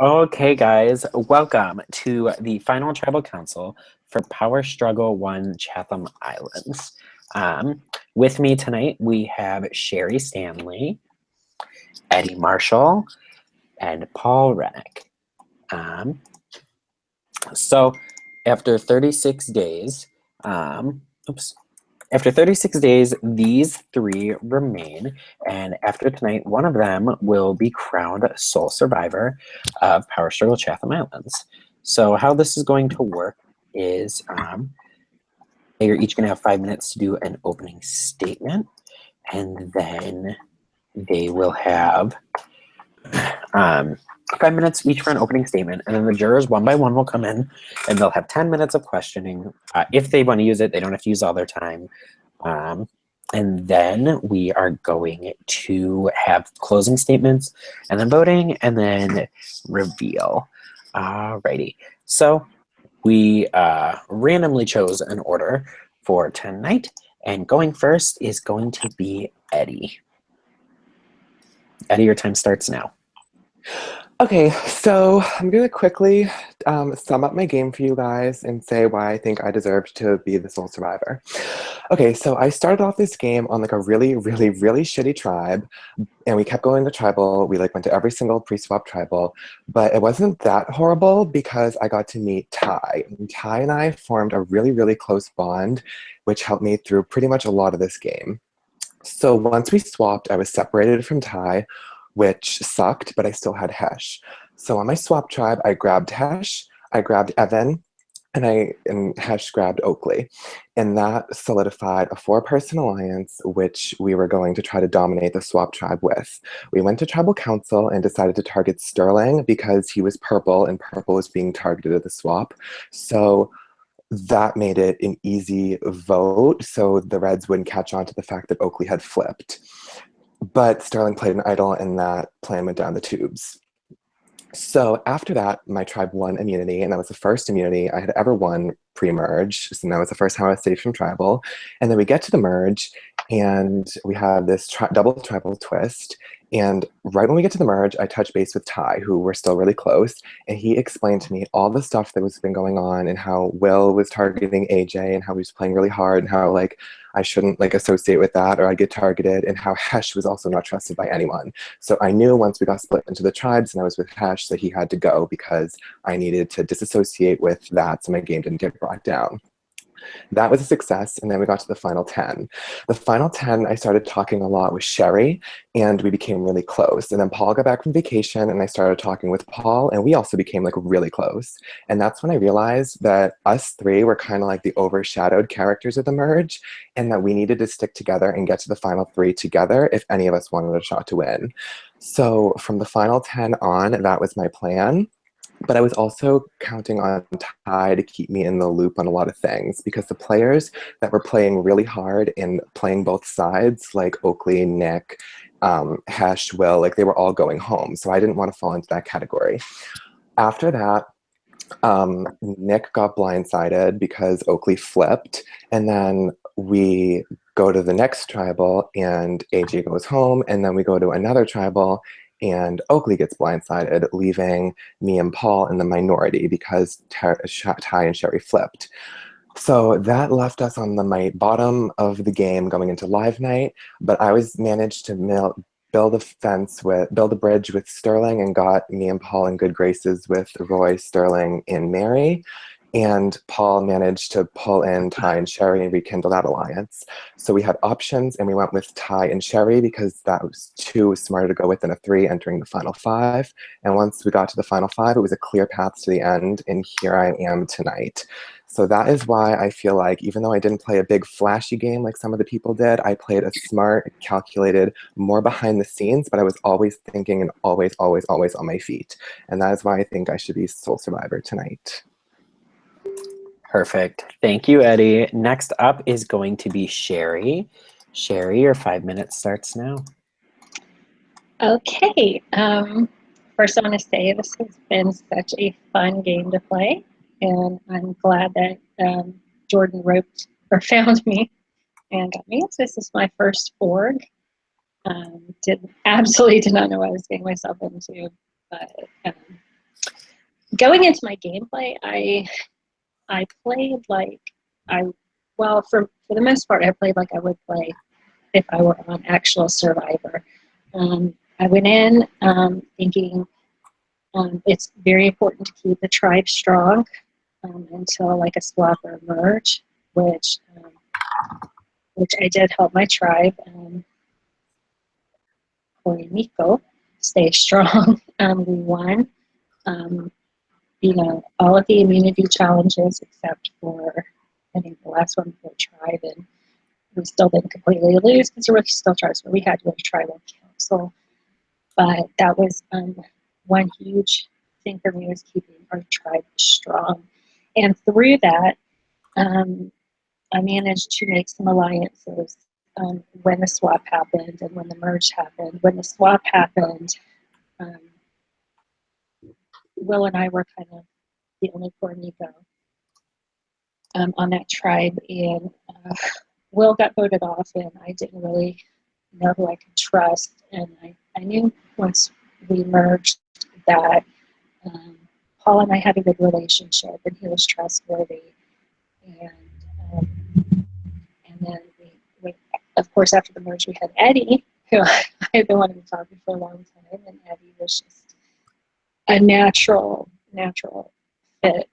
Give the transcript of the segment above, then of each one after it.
Okay, guys, welcome to the final tribal council for Power Struggle 1 Chatham Islands. With me tonight, we have Sherry Stanley, Eddie Marshall, and Paul Rennick. So after 36 days, after 36 days, these three remain, and after tonight, one of them will be crowned sole survivor of Power Struggle Chatham Islands. So how this is going to work is you're each going to have 5 minutes to do an opening statement, and then they will have 5 minutes each for an opening statement, and then the jurors one by one will come in, and they'll have 10 minutes of questioning. If they want to use it, they don't have to use all their time. And then we are going to have closing statements, and then voting, and then reveal. Alrighty. So we randomly chose an order for tonight, and going first is going to be Eddie. Eddie, your time starts now. Okay, so I'm going to quickly sum up my game for you guys and say why I think I deserved to be the sole survivor. Okay, so I started off this game on like a really shitty tribe, and we kept going to tribal. We like went to every single pre-swap tribal, but it wasn't that horrible because I got to meet Ty. And Ty and I formed a really close bond, which helped me through pretty much a lot of this game. So once we swapped, I was separated from Ty, which sucked, but I still had Hesh. So on my swap tribe, I grabbed Hesh, I grabbed Evan, and Hesh grabbed Oakley. And that solidified a 4-person alliance, which we were going to try to dominate the swap tribe with. We went to tribal council and decided to target Sterling because he was purple and purple was being targeted at the swap. So that made it an easy vote, so the Reds wouldn't catch on to the fact that Oakley had flipped. But Sterling played an idol, and that plan went down the tubes. So after that, my tribe won immunity, and that was the first immunity I had ever won pre-merge. So that was the first time I was safe from tribal. And then we get to the merge, and we have this double tribal twist. And right when we get to the merge, I touch base with Ty, who we're still really close, and he explained to me all the stuff that was been going on and how Will was targeting AJ and how he was playing really hard and how like I shouldn't like associate with that or I'd get targeted, and how Hesh was also not trusted by anyone. So I knew once we got split into the tribes and I was with Hesh that he had to go because I needed to disassociate with that so my game didn't get brought down. That was a success, and then we got to the final 10. The final 10, I started talking a lot with Sherry, and we became really close. And then Paul got back from vacation, and I started talking with Paul, and we also became like really close. And that's when I realized that us three were kind of like the overshadowed characters of the merge, and that we needed to stick together and get to the final 3 together if any of us wanted a shot to win. So from the final 10 on, that was my plan. But I was also counting on Ty to keep me in the loop on a lot of things because the players that were playing really hard and playing both sides, like Oakley, Nick, Hesh, Will, like they were all going home. So I didn't want to fall into that category. After that, Nick got blindsided because Oakley flipped. And then we go to the next tribal and AJ goes home. And then we go to another tribal and Oakley gets blindsided, leaving me and Paul in the minority because Ty and Sherry flipped. So that left us on the bottom of the game going into live night, but I managed to build a bridge with Sterling and got me and Paul in good graces with Roy, Sterling, and Mary. And Paul managed to pull in Ty and Sherry and rekindle that alliance. So we had options, and we went with Ty and Sherry because that was 2 smarter to go with than a 3 entering the final 5. And once we got to the final 5, it was a clear path to the end, and here I am tonight. So that is why I feel like even though I didn't play a big flashy game like some of the people did, I played a smart, calculated, more behind the scenes, but I was always thinking and always on my feet. And that is why I think I should be sole survivor tonight. Perfect. Thank you, Eddie. Next up is going to be Sherry. Sherry, your 5 minutes starts now. Okay. First, I want to say this has been such a fun game to play, and I'm glad that Jordan found me and got me. So this is my first org. Absolutely did not know what I was getting myself into, but going into my gameplay, I played like for the most part, I played like I would play if I were on actual Survivor. I went in thinking it's very important to keep the tribe strong until like a swap or a merge, which I did help my tribe, Miko, stay strong. We won. All of the immunity challenges except for, I think, the last one for tribe, and we still didn't completely lose because there were still tribes where we had to go to tribal council. But that was one huge thing for me, was keeping our tribe strong. And through that, I managed to make some alliances when the swap happened and when the merge happened. When the swap happened, Will and I were kind of the only poor Nico on that tribe, and Will got voted off, and I didn't really know who I could trust. And I knew once we merged that Paul and I had a good relationship, and he was trustworthy. And then we, of course, after the merge, we had Eddie, who I had been wanting to talk to for a long time, and Eddie was just a natural fit,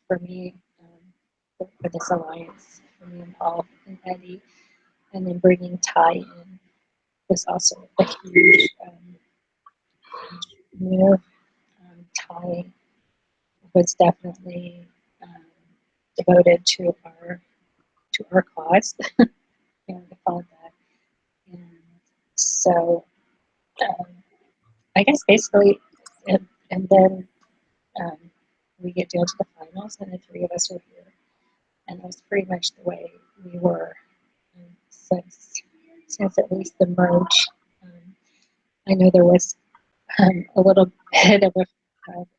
for me, for this alliance, for me and Paul and Eddie. And then bringing Ty in was also a huge move. Ty was definitely devoted to our cause, and I call it that. And so I guess basically, and then we get down to the finals, and the three of us are here, and that was pretty much the way we were since at least the merge. I know there was a little bit of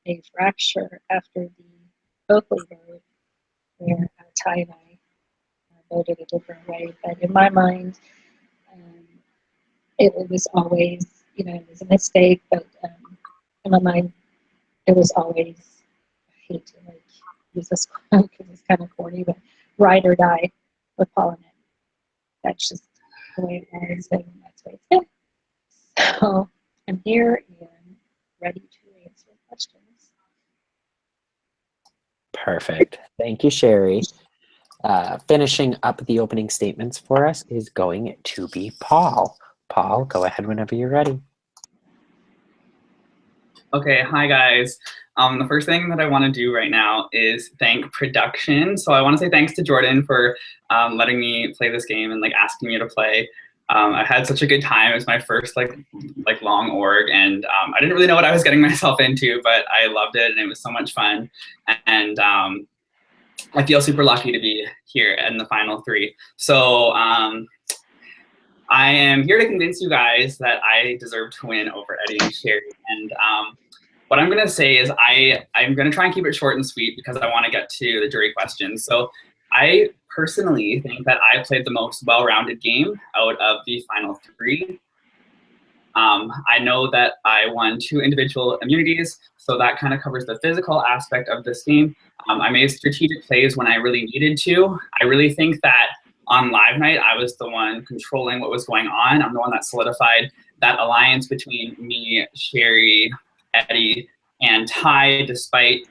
a fracture after the Oakley vote, where Ty and I voted a different way. But in my mind, it was always, it was a mistake. But in my mind, it was always, I hate to use this quote because it's kind of corny, but ride or die with Paul and Ed. That's just the way it was, and that's the way it's been. So I'm here and ready to answer questions. Perfect. Thank you, Sherry. Finishing up the opening statements for us is going to be Paul. Paul, go ahead whenever you're ready. Okay, hi guys. The first thing that I want to do right now is thank production. So I want to say thanks to Jordan for letting me play this game and asking me to play. I had such a good time. It was my first long org, and I didn't really know what I was getting myself into, but I loved it and it was so much fun. And I feel super lucky to be here in the final three. So I am here to convince you guys that I deserve to win over Eddie and Sherry. And what I'm going to say is I'm going to try and keep it short and sweet because I want to get to the jury questions. So I personally think that I played the most well-rounded game out of the final three. I know that I won 2 individual immunities, so that kind of covers the physical aspect of this game. I made strategic plays when I really needed to. I really think that on live night, I was the one controlling what was going on. I'm the one that solidified that alliance between me, Sherry, Eddie, and Ty, despite,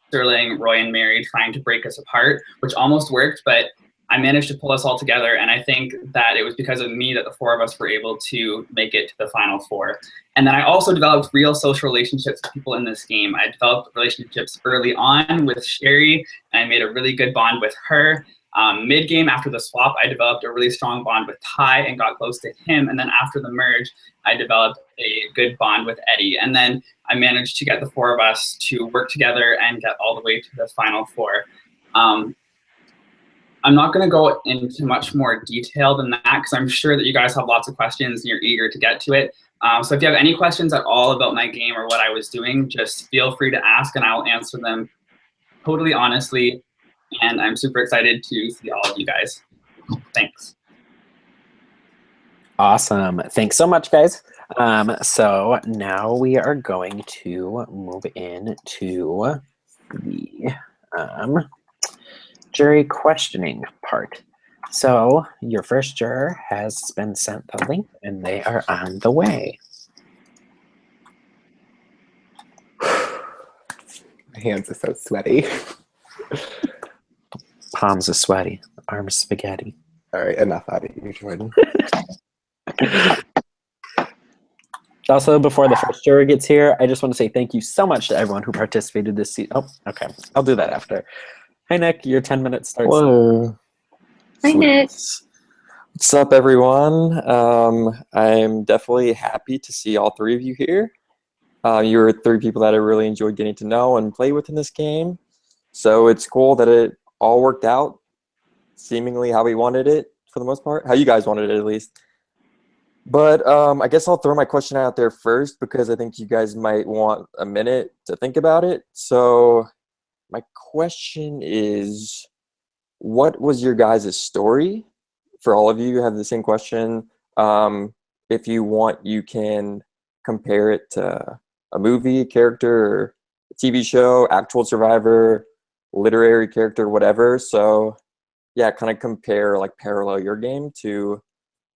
Sterling, Roy, and Mary trying to break us apart, which almost worked, but I managed to pull us all together, and I think that it was because of me that the 4 of us were able to make it to the final 4. And then I also developed real social relationships with people in this game. I developed relationships early on with Sherry, and I made a really good bond with her. Mid-game, after the swap, I developed a really strong bond with Ty and got close to him. And then after the merge, I developed a good bond with Eddie. And then I managed to get the 4 of us to work together and get all the way to the final 4. I'm not going to go into much more detail than that because I'm sure that you guys have lots of questions and you're eager to get to it. So if you have any questions at all about my game or what I was doing, just feel free to ask and I'll answer them totally honestly. And I'm super excited to see all of you guys. Thanks. Awesome. Thanks so much, guys. So now we are going to move into the jury questioning part. So your first juror has been sent the link and they are on the way. My hands are so sweaty. Palms are sweaty, arms spaghetti. All right, enough out of you, Jordan. Also, before the first juror gets here, I just want to say thank you so much to everyone who participated this season. Oh, okay. I'll do that after. Hi, Nick. Your 10 minutes starts. Hello. Hi, Nick. What's up, everyone? I'm definitely happy to see all three of you here. You were three people that I really enjoyed getting to know and play with in this game. So it's cool that it all worked out seemingly how we wanted it for the most part, how you guys wanted it at least. But I guess I'll throw my question out there first because I think you guys might want a minute to think about it. So my question is, what was your guys' story? For all of you, have the same question. If you want, you can compare it to a movie character, or a TV show, actual survivor, literary character, whatever. So yeah, kind of compare, like parallel your game to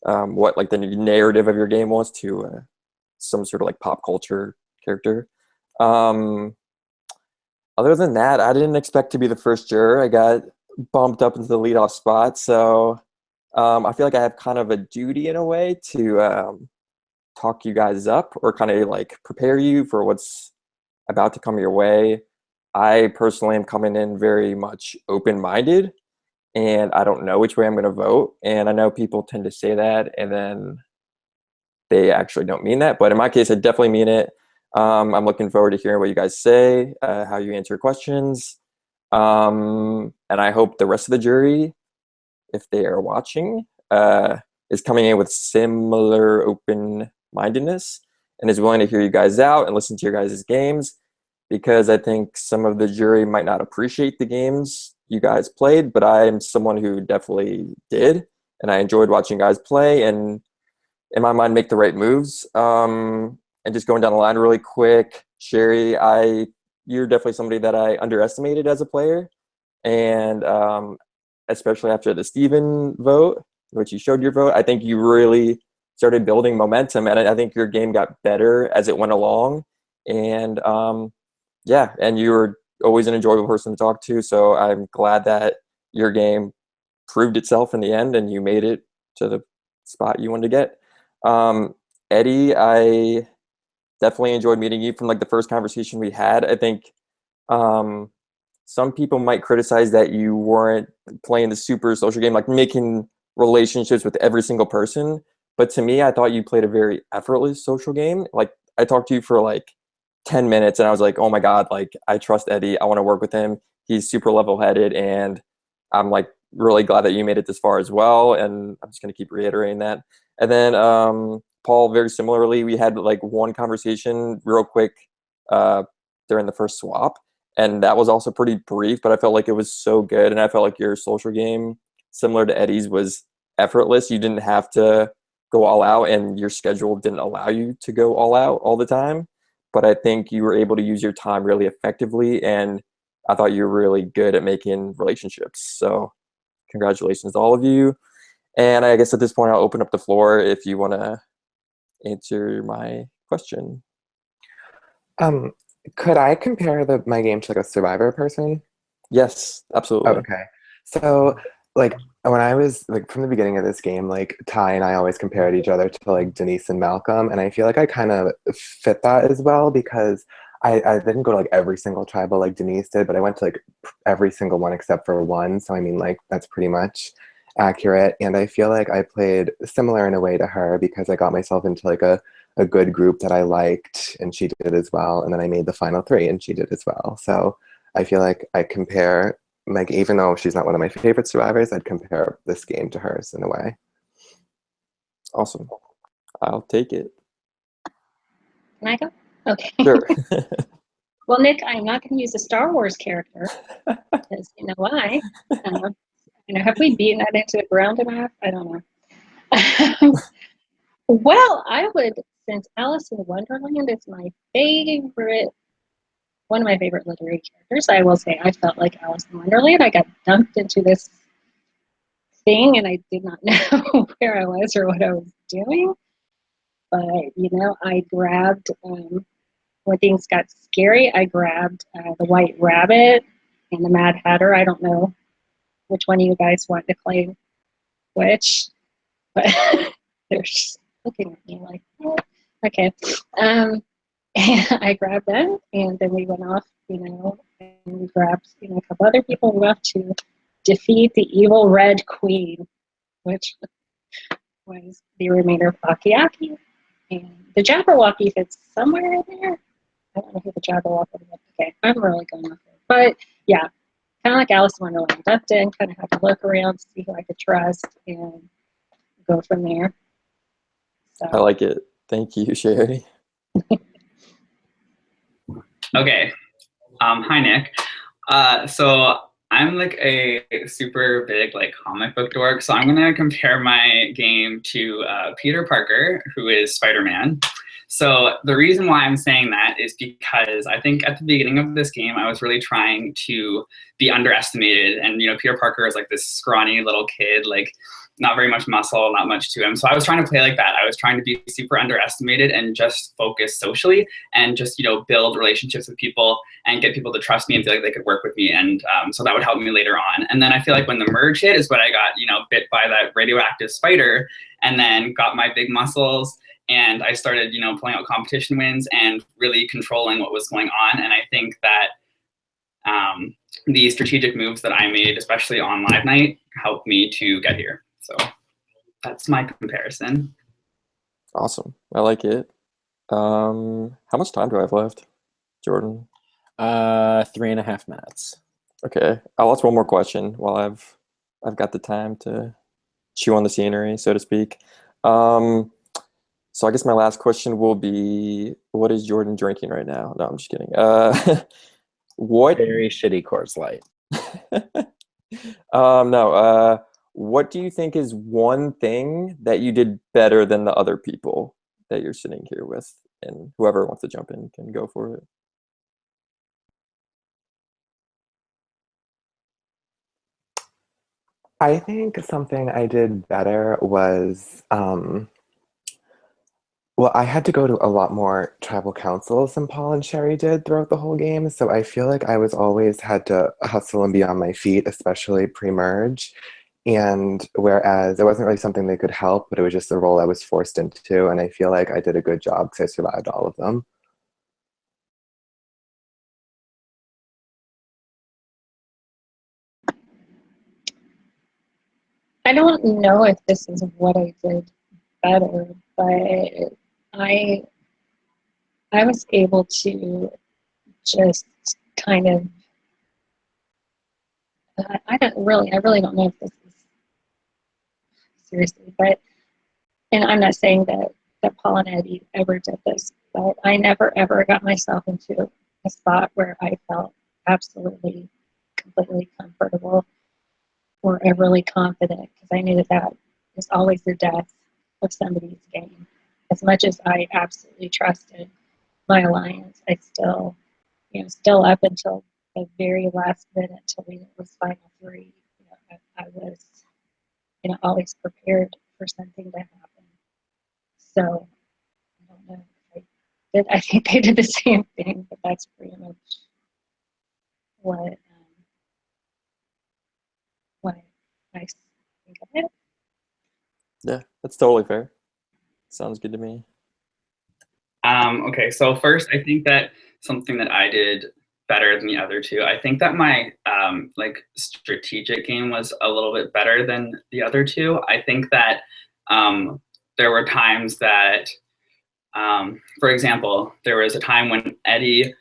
what like the narrative of your game was to some sort of like pop culture character. Other than that, I didn't expect to be the first juror. I got bumped up into the leadoff spot, so I feel like I have kind of a duty in a way to talk you guys up or kind of like prepare you for what's about to come your way. I personally am coming in very much open-minded, and I don't know which way I'm going to vote. And I know people tend to say that, and then they actually don't mean that. But in my case, I definitely mean it. I'm looking forward to hearing what you guys say, how you answer questions. And I hope the rest of the jury, if they are watching, is coming in with similar open-mindedness and is willing to hear you guys out and listen to your guys' games, because I think some of the jury might not appreciate the games you guys played, but I am someone who definitely did, and I enjoyed watching you guys play and, in my mind, make the right moves. And just going down the line really quick, Sherry, you're definitely somebody that I underestimated as a player, and especially after the Steven vote, which you showed your vote, I think you really started building momentum, and I think your game got better as it went along. And yeah, and you were always an enjoyable person to talk to, so I'm glad that your game proved itself in the end and you made it to the spot you wanted to get. Eddie, I definitely enjoyed meeting you from like the first conversation we had. I think some people might criticize that you weren't playing the super social game, like making relationships with every single person. But to me, I thought you played a very effortless social game. Like, I talked to you for like 10 minutes and I was like, oh my God, like I trust Eddie. I want to work with him. He's super level-headed, and I'm like really glad that you made it this far as well. And I'm just going to keep reiterating that. And then Paul, very similarly, we had like one conversation real quick during the first swap, and that was also pretty brief, but I felt like it was so good. And I felt like your social game, similar to Eddie's, was effortless. You didn't have to go all out, and your schedule didn't allow you to go all out all the time. But I think you were able to use your time really effectively, and I thought you were really good at making relationships. So congratulations to all of you. And I guess at this point, I'll open up the floor if you want to answer my question. Could I compare my game to like a survivor person? Yes, absolutely. Oh, okay. So, like, when I was like from the beginning of this game, like Ty and I always compared each other to like Denise and Malcolm, and I feel like I kind of fit that as well because I didn't go to like every single tribal like Denise did, but I went to like every single one except for one. So I mean, like that's pretty much accurate. And I feel like I played similar in a way to her because I got myself into like a good group that I liked, and she did as well. And then I made the final three, and she did as well. So I feel like I compare, like, even though she's not one of my favorite survivors, I'd compare this game to hers in a way. Awesome. I'll take it. Can I go? Okay. Sure. Well, Nick, I'm not going to use a Star Wars character because you know why. Have we beaten that into the ground enough? I don't know. Well, I would since Alice in Wonderland is my favorite, one of my favorite literary characters, I will say I felt like Alice in Wonderland. I got dumped into this thing and I did not know where I was or what I was doing. But, you know, I grabbed, when things got scary, I grabbed the White Rabbit and the Mad Hatter. I don't know which one of you guys want to claim which, but they're just looking at me like, oh, okay. And I grabbed them, and then we went off, you know, and we grabbed, you know, a couple other people. We went off to defeat the evil Red Queen, which was the remainder of Pakiaki. And the Jabberwocky fits somewhere in there. I don't know who the Jabberwocky is. Okay, I'm really going off there. But yeah, kind of like Alice in Wonderland. Ducked in, kind of had to look around, see who I could trust, and go from there. So. I like it. Thank you, Sherry. Okay. Hi, Nick. So I'm like a super big like comic book dork, so I'm gonna compare my game to Peter Parker, who is Spider-Man. So the reason why I'm saying that is because I think at the beginning of this game, I was really trying to be underestimated. And, you know, Peter Parker is like this scrawny little kid, like not very much muscle, not much to him. So I was trying to play like that. I was trying to be super underestimated and just focus socially and just, you know, build relationships with people and get people to trust me and feel like they could work with me. And so that would help me later on. And then I feel like when the merge hit is when I got, you know, bit by that radioactive spider and then got my big muscles. And I started, you know, pulling out competition wins and really controlling what was going on. And I think that the strategic moves that I made, especially on Live Night, helped me to get here. So that's my comparison. Awesome. I like it. How much time do I have left, Jordan? 3.5 minutes. Okay. I'll ask one more question while I've got the time to chew on the scenery, so to speak. So I guess my last question will be, what is Jordan drinking right now? No, I'm just kidding. What? Very shitty Coors Light. No. What do you think is one thing that you did better than the other people that you're sitting here with? And whoever wants to jump in can go for it. I think something I did better was, well, I had to go to a lot more tribal councils than Paul and Sherry did throughout the whole game. So I feel like I was always had to hustle and be on my feet, especially pre-merge. And whereas it wasn't really something they could help, but it was just a role I was forced into. And I feel like I did a good job because I survived all of them. I don't know if this is what I did better, but I was able to just kind of I really don't know if this is seriously, but and I'm not saying that Paul and Eddie ever did this, but I never ever got myself into a spot where I felt absolutely completely comfortable or really confident because I knew that is always the death of somebody's game. As much as I absolutely trusted my alliance, I still, you know, still up until the very last minute till it was final three, you know, I was, you know, always prepared for something to happen. So I don't know if I did. I think they did the same thing, but that's pretty much what I think of it. Yeah, that's totally fair. Sounds good to me. Okay, so first, I think that something that I did better than the other two, I think that my like strategic game was a little bit better than the other two. I think that there were times that, for example, there was a time when Eddie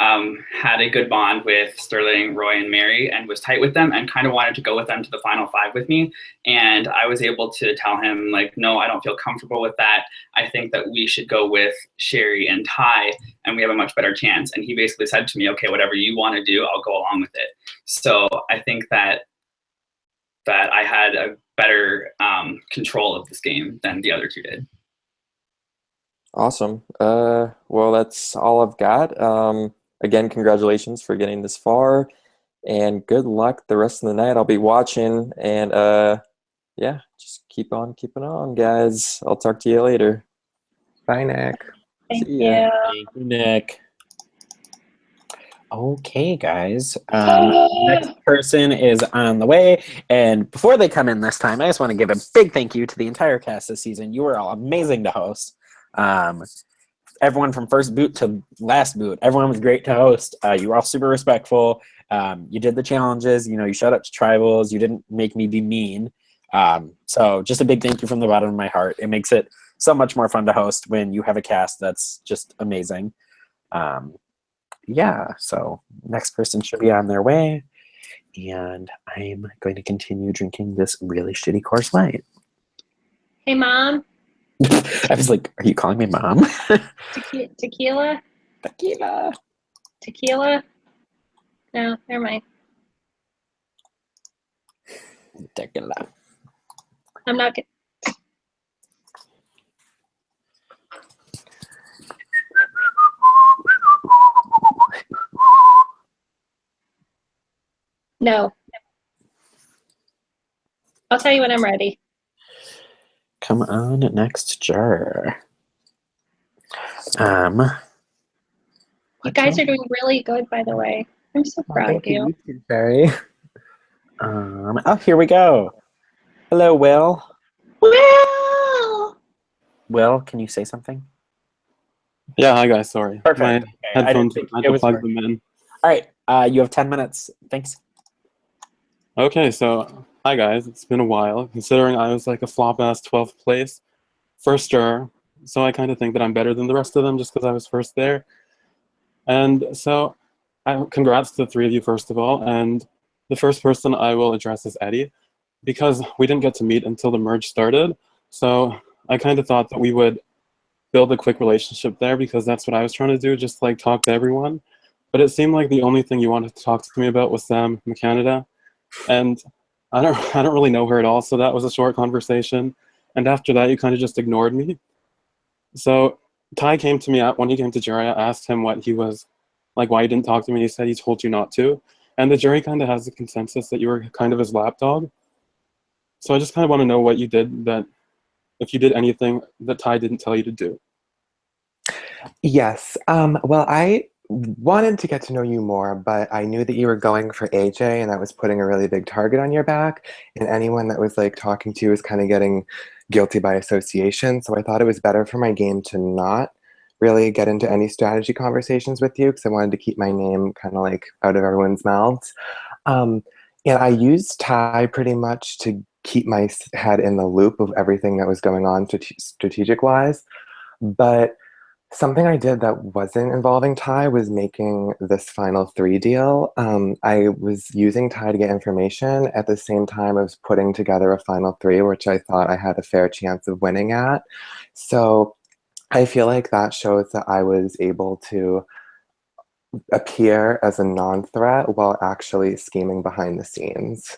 had a good bond with Sterling, Roy, and Mary and was tight with them and kind of wanted to go with them to the final five with me. And I was able to tell him, like, no, I don't feel comfortable with that. I think that we should go with Sherry and Ty and we have a much better chance. And he basically said to me, okay, whatever you want to do, I'll go along with it. So I think that I had a better control of this game than the other two did. Awesome. Well, that's all I've got. Again, congratulations for getting this far, and good luck the rest of the night. I'll be watching, and yeah, just keep on keeping on, guys. I'll talk to you later. Bye, Nick. Thank See ya. you. Thank you, Nick. Okay, guys. Oh. Next person is on the way. And before they come in this time, I just want to give a big thank you to the entire cast this season. You were all amazing to host. Everyone from first boot to last boot, everyone was great to host. You were all super respectful. You did the challenges. You showed up to tribals. You didn't make me be mean. So just a big thank you from the bottom of my heart. It makes it so much more fun to host when you have a cast that's just amazing. Yeah, so next person should be on their way, and I'm going to continue drinking this really shitty Coors Light. Hey, Mom. I was like, are you calling me Mom? Tequila? Tequila. Tequila? No, never mind. Tequila. I'm not good. No. I'll tell you when I'm ready. Come on, next jar. You guys are doing really good, by the way. I'm so proud of you. You too, Sherry. Oh, here we go. Hello, Will. Well, Will, can you say something? Yeah, hi guys, sorry. Perfect. My Okay, I headphones, didn't think I had it to was plug working. them in. All right, you have 10 minutes. Thanks. Okay, so hi guys, it's been a while. Considering I was like a flop-ass 12th place, first juror, so I kind of think that I'm better than the rest of them just because I was first there. And so, congrats to the three of you first of all, and the first person I will address is Eddie, because we didn't get to meet until the merge started, so I kind of thought that we would build a quick relationship there because that's what I was trying to do, just like talk to everyone. But it seemed like the only thing you wanted to talk to me about was Sam McCanada, and I don't really know her at all. So that was a short conversation, and after that, you kind of just ignored me. So Ty came to me when he came to jury. I asked him what he was like, why he didn't talk to me. He said he told you not to, and the jury kind of has a consensus that you were kind of his lapdog. So I just kind of want to know what you did, that if you did anything that Ty didn't tell you to do. Yes. Well, I wanted to get to know you more, but I knew that you were going for AJ, and that was putting a really big target on your back. And anyone that was like talking to you was kind of getting guilty by association. So I thought it was better for my game to not really get into any strategy conversations with you because I wanted to keep my name kind of like out of everyone's mouths. Um, and I used Ty pretty much to keep my head in the loop of everything that was going on strategic wise. But something I did that wasn't involving Ty was making this final three deal. I was using Ty to get information at the same time as putting together a final three, which I thought I had a fair chance of winning at. So I feel like that shows that I was able to appear as a non-threat while actually scheming behind the scenes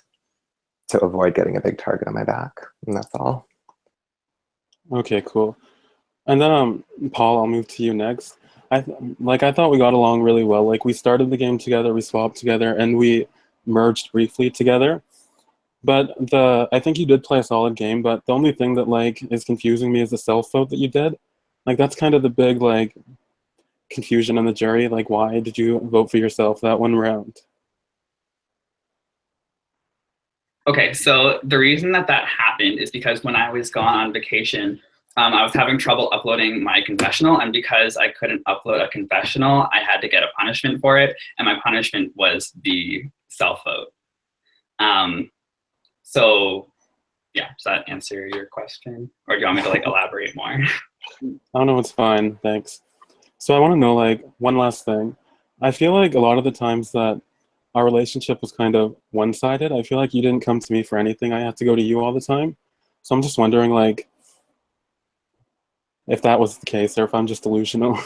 to avoid getting a big target on my back. And that's all. Okay, cool. And then, Paul, I'll move to you next. I thought we got along really well. Like, we started the game together, we swapped together, and we merged briefly together. But I think you did play a solid game, but the only thing that, like, is confusing me is the self-vote that you did. Like, that's kind of the big, like, confusion in the jury. Like, why did you vote for yourself that one round? Okay, so the reason that happened is because when I was gone on vacation, I was having trouble uploading my confessional, and because I couldn't upload a confessional, I had to get a punishment for it, and my punishment was the self-vote. So yeah, does that answer your question? Or do you want me to like elaborate more? Oh no, it's fine, thanks. So I want to know, like, one last thing. I feel like a lot of the times that our relationship was kind of one-sided. I feel like you didn't come to me for anything. I had to go to you all the time. So I'm just wondering, like, if that was the case or if I'm just delusional.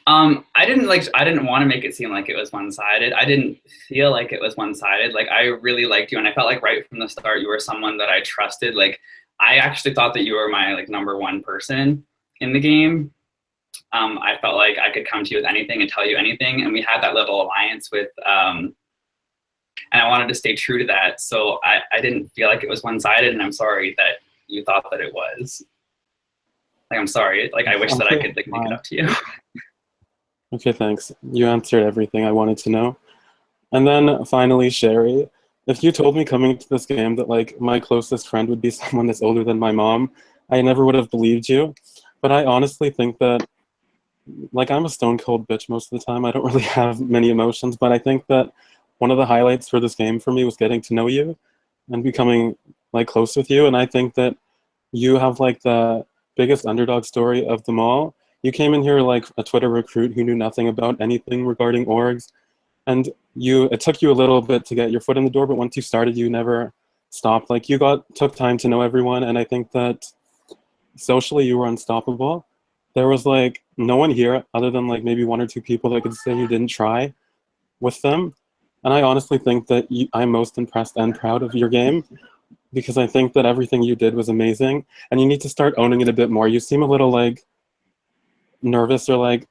I didn't want to make it seem like it was one-sided. I didn't feel like it was one-sided. Like, I really liked you, and I felt like right from the start you were someone that I trusted. Like, I actually thought that you were my like #1 person in the game. I felt like I could come to you with anything and tell you anything, and we had that little alliance with, and I wanted to stay true to that. So I didn't feel like it was one-sided, and I'm sorry that you thought that it was. Like, I'm sorry. Like, I wish that I could like make it up to you. Okay, thanks. You answered everything I wanted to know. And then finally, Sherry, if you told me coming to this game that like my closest friend would be someone that's older than my mom, I never would have believed you. But I honestly think that, like, I'm a stone cold bitch most of the time. I don't really have many emotions, but I think that one of the highlights for this game for me was getting to know you and becoming like close with you. And I think that you have like the biggest underdog story of them all. You came in here like a Twitter recruit who knew nothing about anything regarding orgs, and it took you a little bit to get your foot in the door, but once you started, you never stopped. Like, you took time to know everyone, and I think that socially you were unstoppable. There was like no one here other than like maybe 1 or 2 people that could say you didn't try with them. And I honestly think that I'm most impressed and proud of your game, because I think that everything you did was amazing, and you need to start owning it a bit more. You seem a little like nervous, or like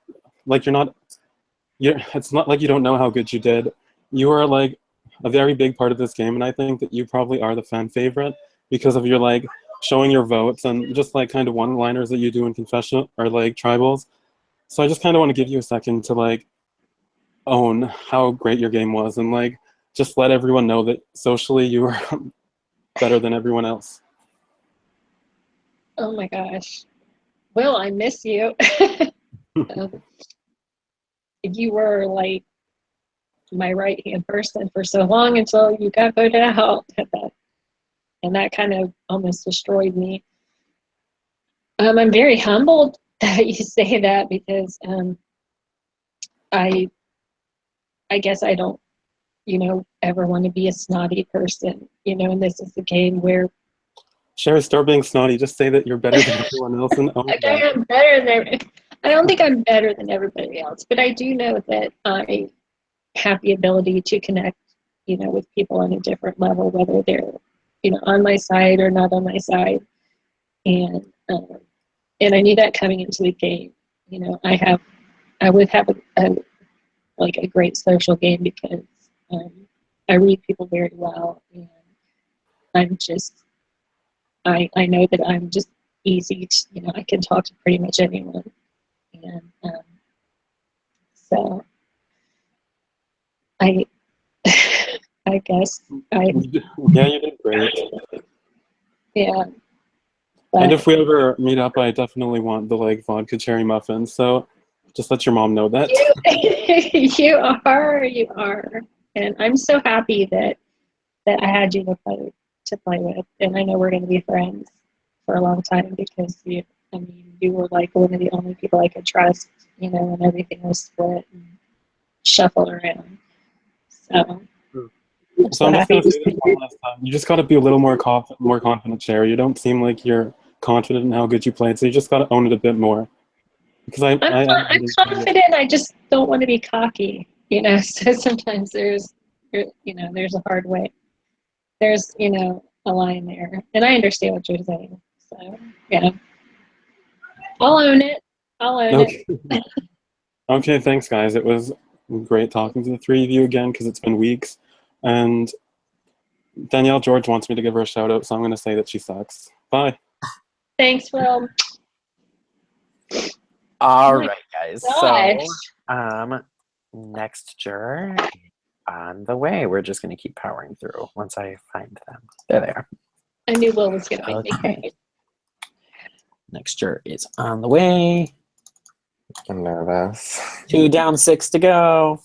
it's not like you don't know how good you did. You are like a very big part of this game, and I think that you probably are the fan favorite because of your like showing your votes and just like kind of one-liners that you do in confessional or like tribals. So I just kind of want to give you a second to like own how great your game was, and like just let everyone know that socially you were better than everyone else. Oh my gosh. Will, I miss you. You were like my right-hand person for so long until you got voted out. And that kind of almost destroyed me. I'm very humbled that you say that, because I guess I don't, ever want to be a snotty person, and this is a game where Sherry, start being snotty. Just say that you're better than everyone else and own okay, that. I'm better than I don't think I'm better than everybody else, but I do know that I have the ability to connect, with people on a different level, whether they're, on my side or not on my side. And I knew that coming into the game. I would have a great social game, because I read people very well, and I know that I'm just easy to, I can talk to pretty much anyone. And so I I guess Yeah, you did great. yeah. And But if we ever meet up, I definitely want the like vodka cherry muffins. So just let your mom know that. you are, and I'm so happy that I had you to play with, and I know we're going to be friends for a long time, because you were like one of the only people I could trust, when everything was split and shuffled around. So I'm So so I'm just happy gonna to say see this one last time. You just gotta be a little more confident, Sherry. You don't seem like you're confident in how good you played, so you just gotta own it a bit more. Because I'm confident. I just don't want to be cocky, So sometimes there's a hard way. There's a line there, and I understand what you're saying. So yeah, I'll own it. I'll own Okay. Okay, thanks, guys. It was great talking to the 3 of you again, because it's been weeks. And Danielle George wants me to give her a shout out, so I'm gonna say that she sucks. Bye. Thanks, Will. All Oh my right, guys. gosh. So, next juror on the way. We're just going to keep powering through once I find them. There they are. I knew Will was going to make me Okay. cry. Next juror is on the way. I'm nervous. 2 down, 6 to go.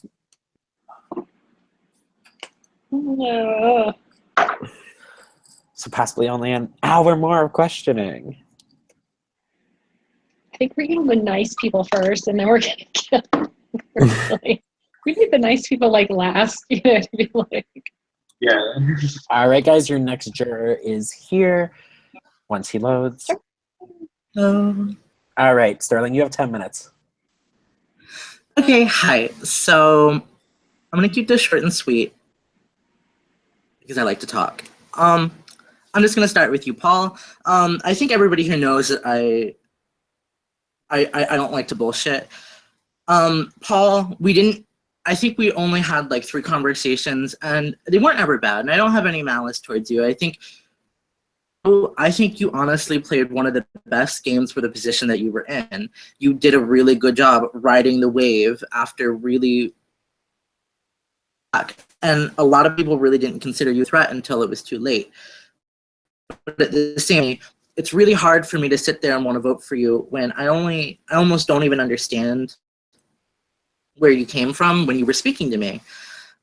No. So possibly only an hour more of questioning. I think we're getting the nice people first, and then we're going to get them. We need the nice people like last, to be like. Yeah. All right, guys, your next juror is here once he loads. All right, Sterling, you have 10 minutes. Okay, hi. So I'm gonna keep this short and sweet because I like to talk. I'm just going to start with you, Paul. I think everybody here knows that I don't like to bullshit. Paul, I think we only had like 3 conversations, and they weren't ever bad, and I don't have any malice towards you. I think you honestly played one of the best games for the position that you were in. You did a really good job riding the wave after really... And a lot of people really didn't consider you a threat until it was too late. But at the same time, it's really hard for me to sit there and want to vote for you when I almost don't even understand where you came from when you were speaking to me.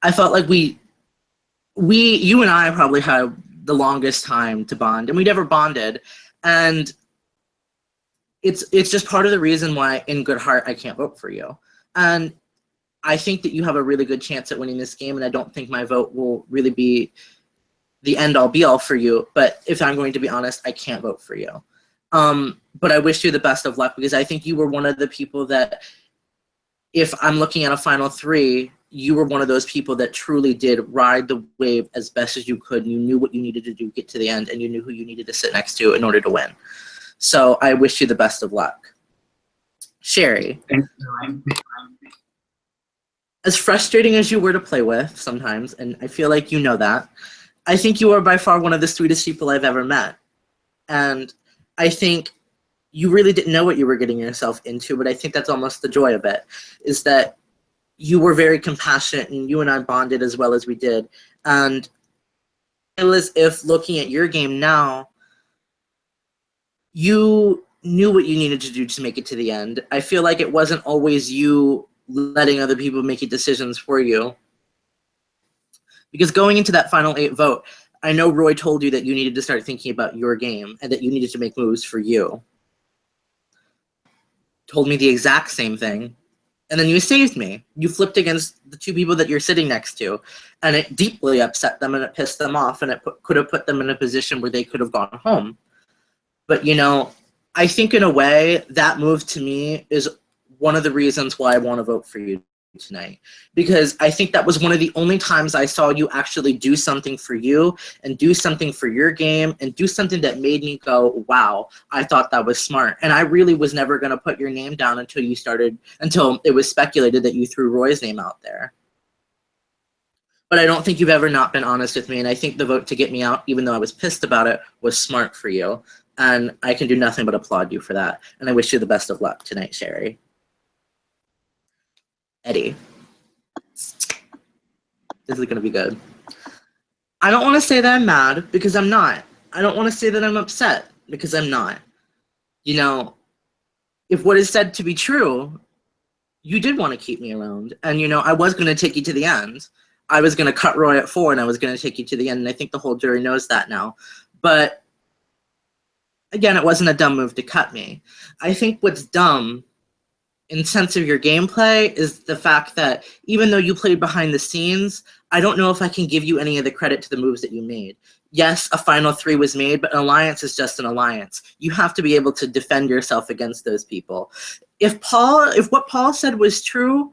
I felt like you and I probably had the longest time to bond, and we never bonded. And it's just part of the reason why, in good heart, I can't vote for you. And I think that you have a really good chance at winning this game, and I don't think my vote will really be the end-all be-all for you. But if I'm going to be honest, I can't vote for you. But I wish you the best of luck, because I think you were one of the people that, if I'm looking at a final 3, you were one of those people that truly did ride the wave as best as you could, and you knew what you needed to do, get to the end, and you knew who you needed to sit next to in order to win. So I wish you the best of luck. Sherry. Thanks. As frustrating as you were to play with sometimes, and I feel like you know that, I think you are by far one of the sweetest people I've ever met. And I think you really didn't know what you were getting yourself into, but I think that's almost the joy of it, is that you were very compassionate, and you and I bonded as well as we did. And it was, if looking at your game now, you knew what you needed to do to make it to the end. I feel like it wasn't always you letting other people make decisions for you. Because going into that final 8 vote, I know Roy told you that you needed to start thinking about your game and that you needed to make moves for you. Told me the exact same thing. And then you saved me. You flipped against the 2 people that you're sitting next to, and it deeply upset them, and it pissed them off, and it could have put them in a position where they could have gone home. But, you know, I think in a way that move to me is one of the reasons why I want to vote for you tonight, because I think that was one of the only times I saw you actually do something for you and do something for your game and do something that made me go, wow, I thought that was smart. And I really was never going to put your name down until it was speculated that you threw Roy's name out there. But I don't think you've ever not been honest with me, and I think the vote to get me out, even though I was pissed about it, was smart for you. And I can do nothing but applaud you for that. And I wish you the best of luck tonight, Sherry. Eddie. This is going to be good. I don't want to say that I'm mad, because I'm not. I don't want to say that I'm upset, because I'm not. You know, if what is said to be true, you did want to keep me around. And, you know, I was going to take you to the end. I was going to cut Roy at 4, and I was going to take you to the end. And I think the whole jury knows that now. But, again, it wasn't a dumb move to cut me. I think what's dumb in sense of your gameplay is the fact that even though you played behind the scenes, I don't know if I can give you any of the credit to the moves that you made. Yes, a final 3 was made, but an alliance is just an alliance. You have to be able to defend yourself against those people. If what Paul said was true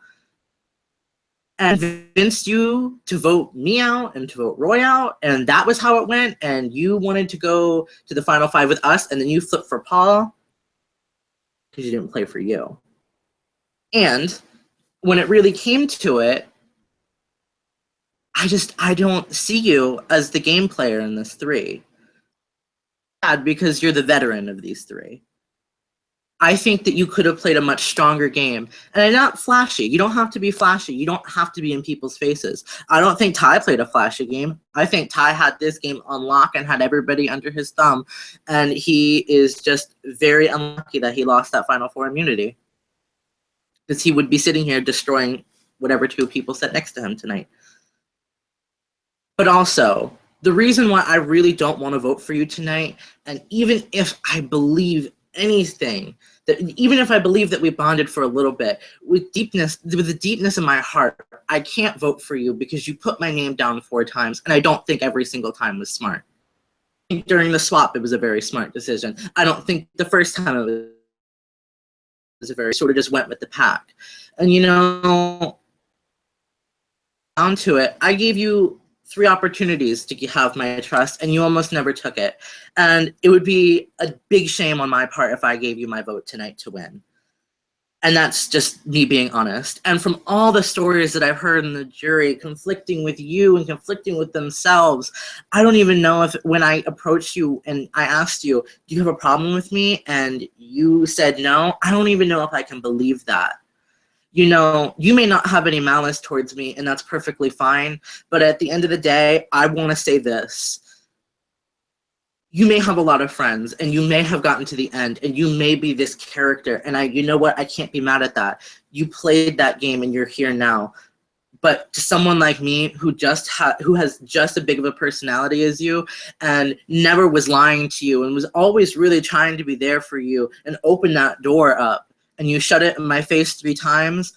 and convinced you to vote me out and to vote Roy out, and that was how it went, and you wanted to go to the final 5 with us, and then you flipped for Paul because you didn't play for you. And when it really came to it, I don't see you as the game player in this 3. Because you're the veteran of these 3. I think that you could have played a much stronger game. And not flashy. You don't have to be flashy. You don't have to be in people's faces. I don't think Ty played a flashy game. I think Ty had this game on lock and had everybody under his thumb. And he is just very unlucky that he lost that Final 4 immunity. Because he would be sitting here destroying whatever 2 people sat next to him tonight. But also, the reason why I really don't want to vote for you tonight, and even if I believe anything, even if I believe that we bonded for a little bit, with the deepness in my heart, I can't vote for you because you put my name down 4 times, and I don't think every single time was smart. I think during the swap, it was a very smart decision. I don't think the first time it was a very sort of just went with the pack. And, you know, down to it, I gave you 3 opportunities to have my trust, and you almost never took it. And it would be a big shame on my part if I gave you my vote tonight to win. And that's just me being honest. And from all the stories that I've heard in the jury, conflicting with you and conflicting with themselves, I don't even know if when I approached you and I asked you, do you have a problem with me? And you said no, I don't even know if I can believe that. You know, you may not have any malice towards me, and that's perfectly fine. But at the end of the day, I want to say this. You may have a lot of friends, and you may have gotten to the end, and you may be this character. And you know what? I can't be mad at that. You played that game, and you're here now. But to someone like me who has just as big of a personality as you, and never was lying to you, and was always really trying to be there for you, and open that door up, and you shut it in my face 3 times,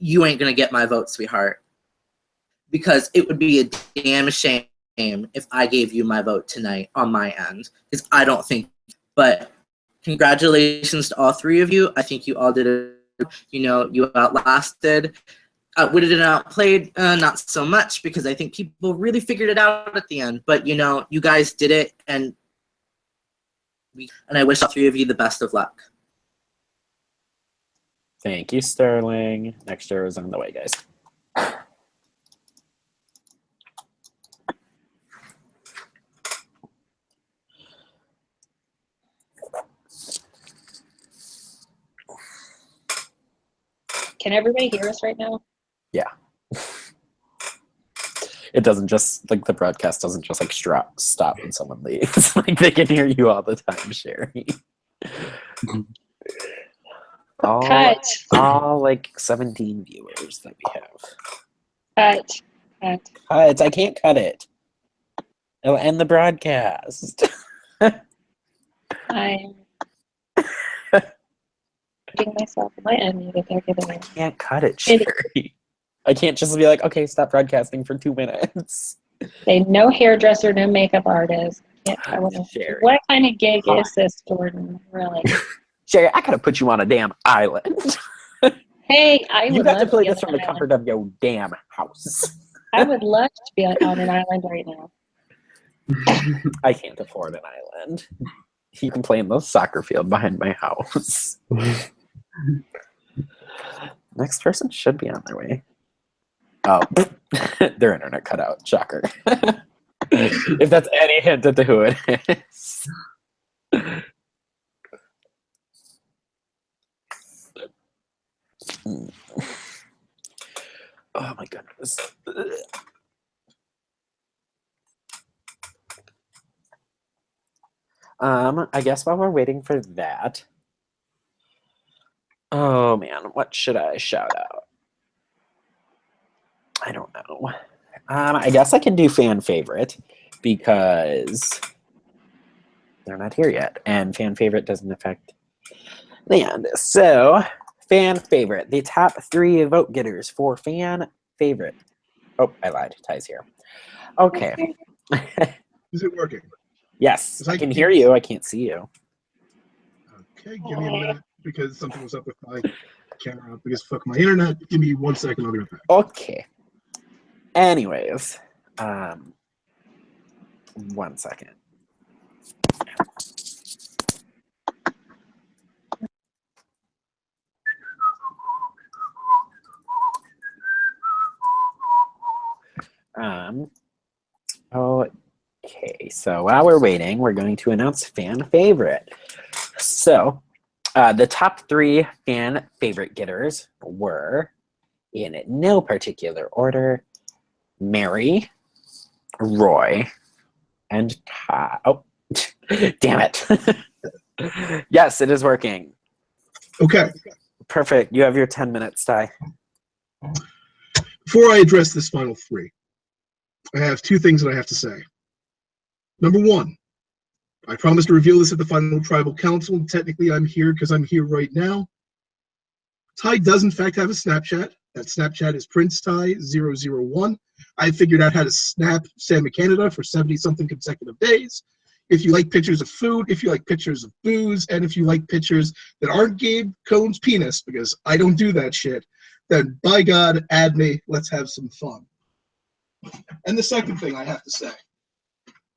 you ain't gonna get my vote, sweetheart. Because it would be a damn shame if I gave you my vote tonight on my end. Because I don't think, but congratulations to all 3 of you. I think you all did it. You know, you outlasted. Outwitted and outplayed, not so much, because I think people really figured it out at the end. But, you know, you guys did it, and I wish all 3 of you the best of luck. Thank you, Sterling. Next year is on the way, guys. Can everybody hear us right now? Yeah. It doesn't just, like, the broadcast doesn't just, like, stop when someone leaves. Like, they can hear you all the time, Sherry. all like 17 viewers that we have. Cut. I can't cut it. It'll end the broadcast. I'm getting myself. Am I unmuted? They're giving me. I can't cut it, Sherry. I can't just be like, okay, stop broadcasting for 2 minutes. Say no hairdresser, no makeup artist. Sherry. What kind of gig is this, Jordan? Really? Sherry, I could have put you on a damn island. Hey, you got to play this from the comfort of your damn house. I would love to be on an island right now. I can't afford an island. You can play in the soccer field behind my house. Next person should be on their way. Oh, their internet cut out. Shocker. If that's any hint at who it is. Oh my goodness. I guess while we're waiting for that. Oh man, what should I shout out? I don't know. I guess I can do fan favorite because they're not here yet, and fan favorite doesn't affect the end. So, fan favorite, the top 3 vote getters for fan favorite. Oh, I lied. Ty's here. Okay. Is it working? Yes, I can hear you. I can't see you. Okay, give me a minute because something was up with my camera because fuck my internet. Give me 1 second. I'll be right back. Okay. Anyways, 1 second. Okay, so while we're waiting, we're going to announce fan favorite. So, the top 3 fan favorite getters were, in no particular order, Mary, Roy, and Ty. Oh, damn it. Yes, it is working. Okay. Perfect. You have your 10 minutes, Ty. Before I address this final 3, I have 2 things that I have to say. Number 1, I promised to reveal this at the final tribal council. Technically, I'm here because I'm here right now. Ty does, in fact, have a Snapchat. That Snapchat is PrinceTy001. I figured out how to snap Sam Canada for 70-something consecutive days. If you like pictures of food, if you like pictures of booze, and if you like pictures that aren't Gabe Cohn's penis, because I don't do that shit, then by God, add me. Let's have some fun. And the second thing I have to say,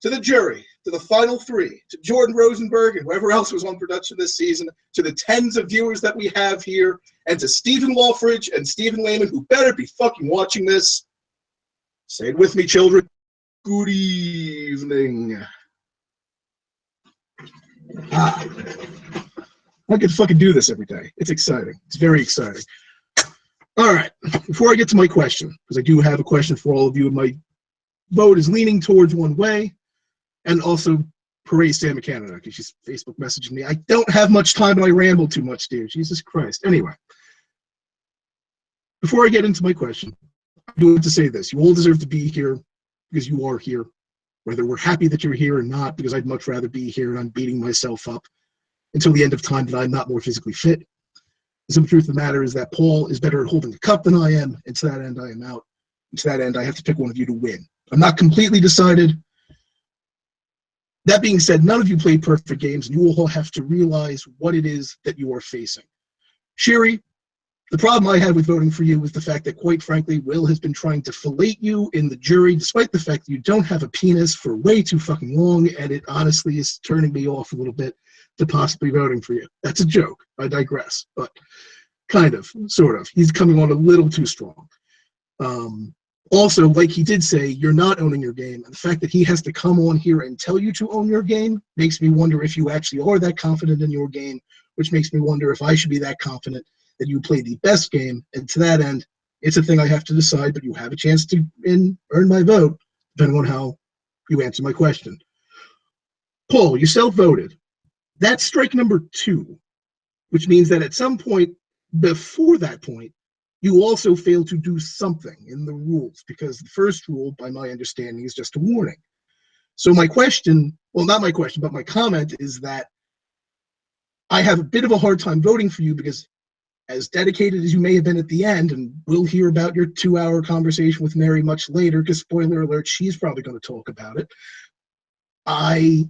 to the jury, to the final three, to Jordan Rosenberg and whoever else was on production this season, to the tens of viewers that we have here, and to Stephen Walfridge and Stephen Lehman, who better be fucking watching this. Say it with me, children. Good evening. I could fucking do this every day. It's exciting. It's very exciting. All right. Before I get to my question, because I do have a question for all of you, and my vote is leaning towards one way, and also praise Sam Canada, because she's Facebook messaging me. I don't have much time and I ramble too much, dear. Jesus Christ. Anyway, before I get into my question, I do want to say this. You all deserve to be here because you are here. Whether we're happy that you're here or not, because I'd much rather be here and I'm beating myself up until the end of time that I'm not more physically fit. The simple truth of the matter is that Paul is better at holding a cup than I am, and to that end, I am out. And to that end, I have to pick one of you to win. I'm not completely decided. That being said, none of you play perfect games, and you will all have to realize what it is that you are facing. Sherry, the problem I had with voting for you was the fact that, quite frankly, Will has been trying to fillet you in the jury, despite the fact that you don't have a penis for way too fucking long, and it honestly is turning me off a little bit to possibly voting for you. That's a joke. I digress, but kind of, sort of. He's coming on a little too strong. Also, like he did say, you're not owning your game, and the fact that he has to come on here and tell you to own your game makes me wonder if you actually are that confident in your game, which makes me wonder if I should be that confident that you play the best game. And to that end, it's a thing I have to decide, but you have a chance to earn my vote, depending on how you answer my question. Paul, you self-voted. That's strike number 2, which means that at some point before that point, you also failed to do something in the rules, because the first rule, by my understanding, is just a warning. So my question, well, not my question, but my comment is that I have a bit of a hard time voting for you because, as dedicated as you may have been at the end, and we'll hear about your 2-hour conversation with Mary much later, because spoiler alert, she's probably going to talk about it. I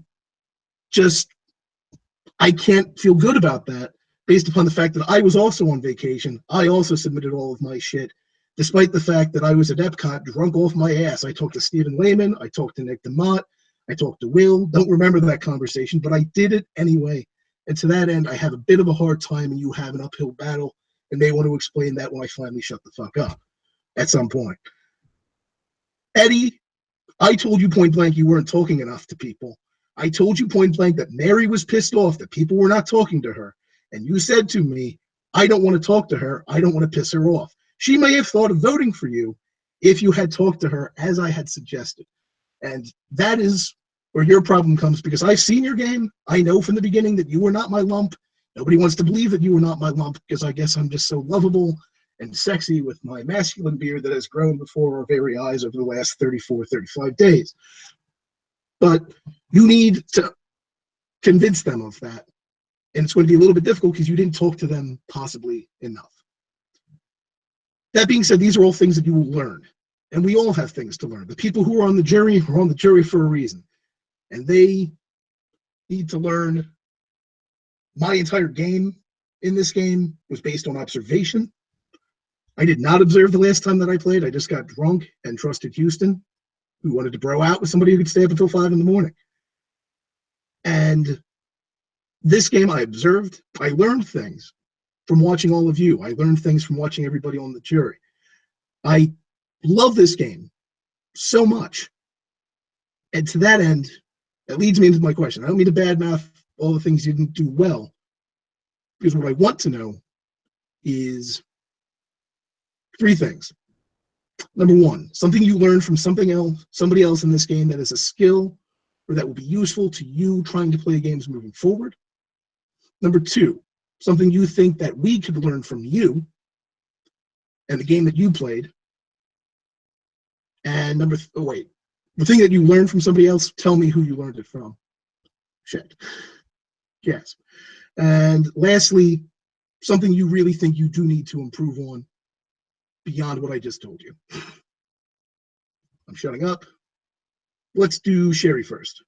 can't feel good about that based upon the fact that I was also on vacation. I also submitted all of my shit, despite the fact that I was at Epcot drunk off my ass. I talked to Stephen Lehman. I talked to Nick DeMott. I talked to Will. Don't remember that conversation, but I did it anyway. And to that end, I have a bit of a hard time, and you have an uphill battle, and may want to explain that when I finally shut the fuck up at some point. Eddie, I told you point blank you weren't talking enough to people. I told you point blank that Mary was pissed off that people were not talking to her. And you said to me, I don't want to talk to her. I don't want to piss her off. She may have thought of voting for you if you had talked to her as I had suggested. And that is where your problem comes, because I've seen your game. I know from the beginning that you were not my lump. Nobody wants to believe that you were not my lump, because I guess I'm just so lovable and sexy with my masculine beard that has grown before our very eyes over the last 34, 35 days. But you need to convince them of that. And it's going to be a little bit difficult because you didn't talk to them possibly enough. That being said, these are all things that you will learn. And we all have things to learn. The people who are on the jury are on the jury for a reason. And they need to learn. My entire game in this game was based on observation. I did not observe the last time that I played. I just got drunk and trusted Houston, who wanted to bro out with somebody who could stay up until 5 in the morning. And this game I observed. I learned things from watching all of you. I learned things from watching everybody on the jury. I love this game so much. And to that end, that leads me into my question. I don't mean to badmouth all the things you didn't do well, because what I want to know is 3 things. Number 1, something you learned from somebody else in this game that is a skill or that will be useful to you trying to play games moving forward. Number 2, something you think that we could learn from you and the game that you played. And the thing that you learned from somebody else, tell me who you learned it from. Shit. Yes. And lastly, something you really think you do need to improve on beyond what I just told you. I'm shutting up. Let's do Sherry first.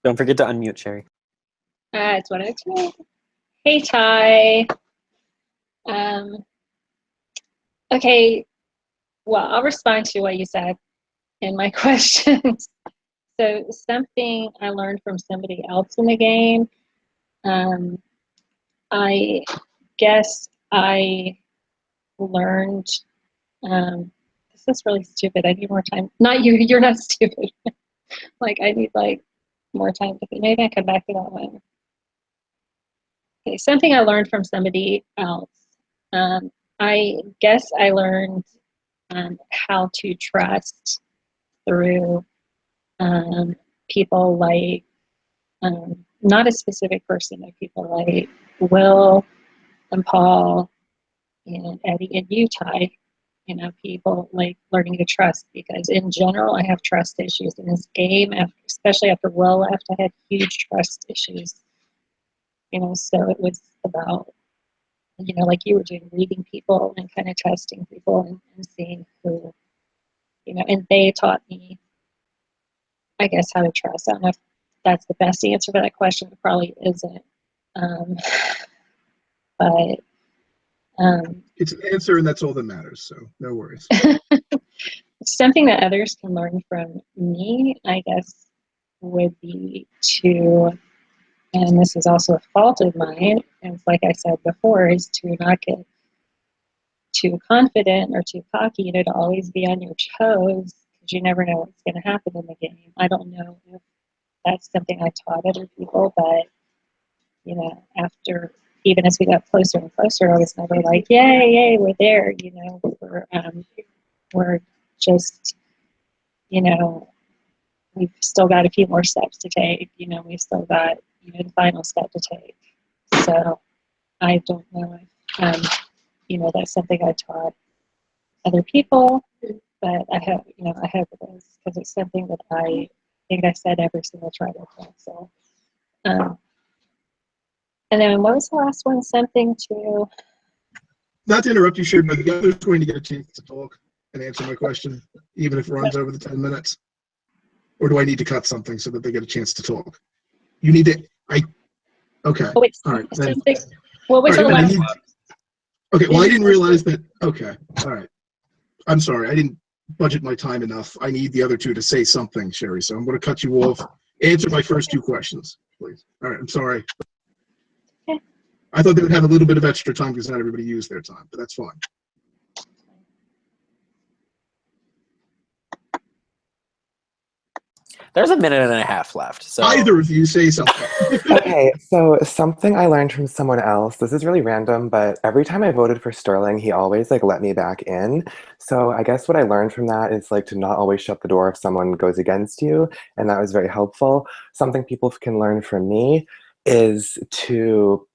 Don't forget to unmute, Sherry. That's what I did. Hey, Ty. Okay, well, I'll respond to what you said in my questions. So something I learned from somebody else in the game, I guess I learned, this is really stupid. I need more time. Not you, you're not stupid. Like I need like more time to think. Maybe I come back to that one. Okay, something I learned from somebody else. I guess I learned how to trust through people like, not a specific person, but people like Will and Paul and Eddie and you, Ty. You know, people like learning to trust, because in general, I have trust issues in this game, especially after Will left. I had huge trust issues. You know, so it was about, you know, like you were doing, reading people and kind of testing people and seeing who, you know, and they taught me, I guess, how to trust. I don't know if that's the best answer for that question. It probably isn't. Um, but It's an answer, and that's all that matters. So no worries. something that others can learn from me, I guess, would be to, and this is also a fault of mine, and like I said before, is to not get too confident or too cocky, you know, to always be on your toes, because you never know what's going to happen in the game. I don't know if that's something I taught other people, but, you know, after, even as we got closer and closer, I was never like, yay, yay, we're there, you know, we're just, you know, we've still got a few more steps to take, you know, we've still got, you know, the final step to take. So I don't know if, you know, that's something I taught other people, but I have, you know, I hope it is, because it's something that I think I said every single tribal council. And then what was the last one? Something to, Not to interrupt you, Sharon, but the other's going to get a chance to talk and answer my question, even if it runs over the 10 minutes. Or do I need to cut something so that they get a chance to talk? You need to, okay. oh, wait, All right. Then, something, what was all the right, last one? okay, well, I didn't realize that. Okay. All right. I'm sorry. I didn't budget my time enough. I need the other two to say something, Sherry. So I'm going to cut you off. Answer my first two questions, please. All right. I'm sorry. Okay. I thought they would have a little bit of extra time because not everybody used their time, but that's fine. There's a minute and a half left. So Either of you say something. Okay, so something I learned from someone else. This is really random, but every time I voted for Sterling, he always like let me back in. So I guess what I learned from that is like to not always shut the door if someone goes against you, and that was very helpful. Something people can learn from me is to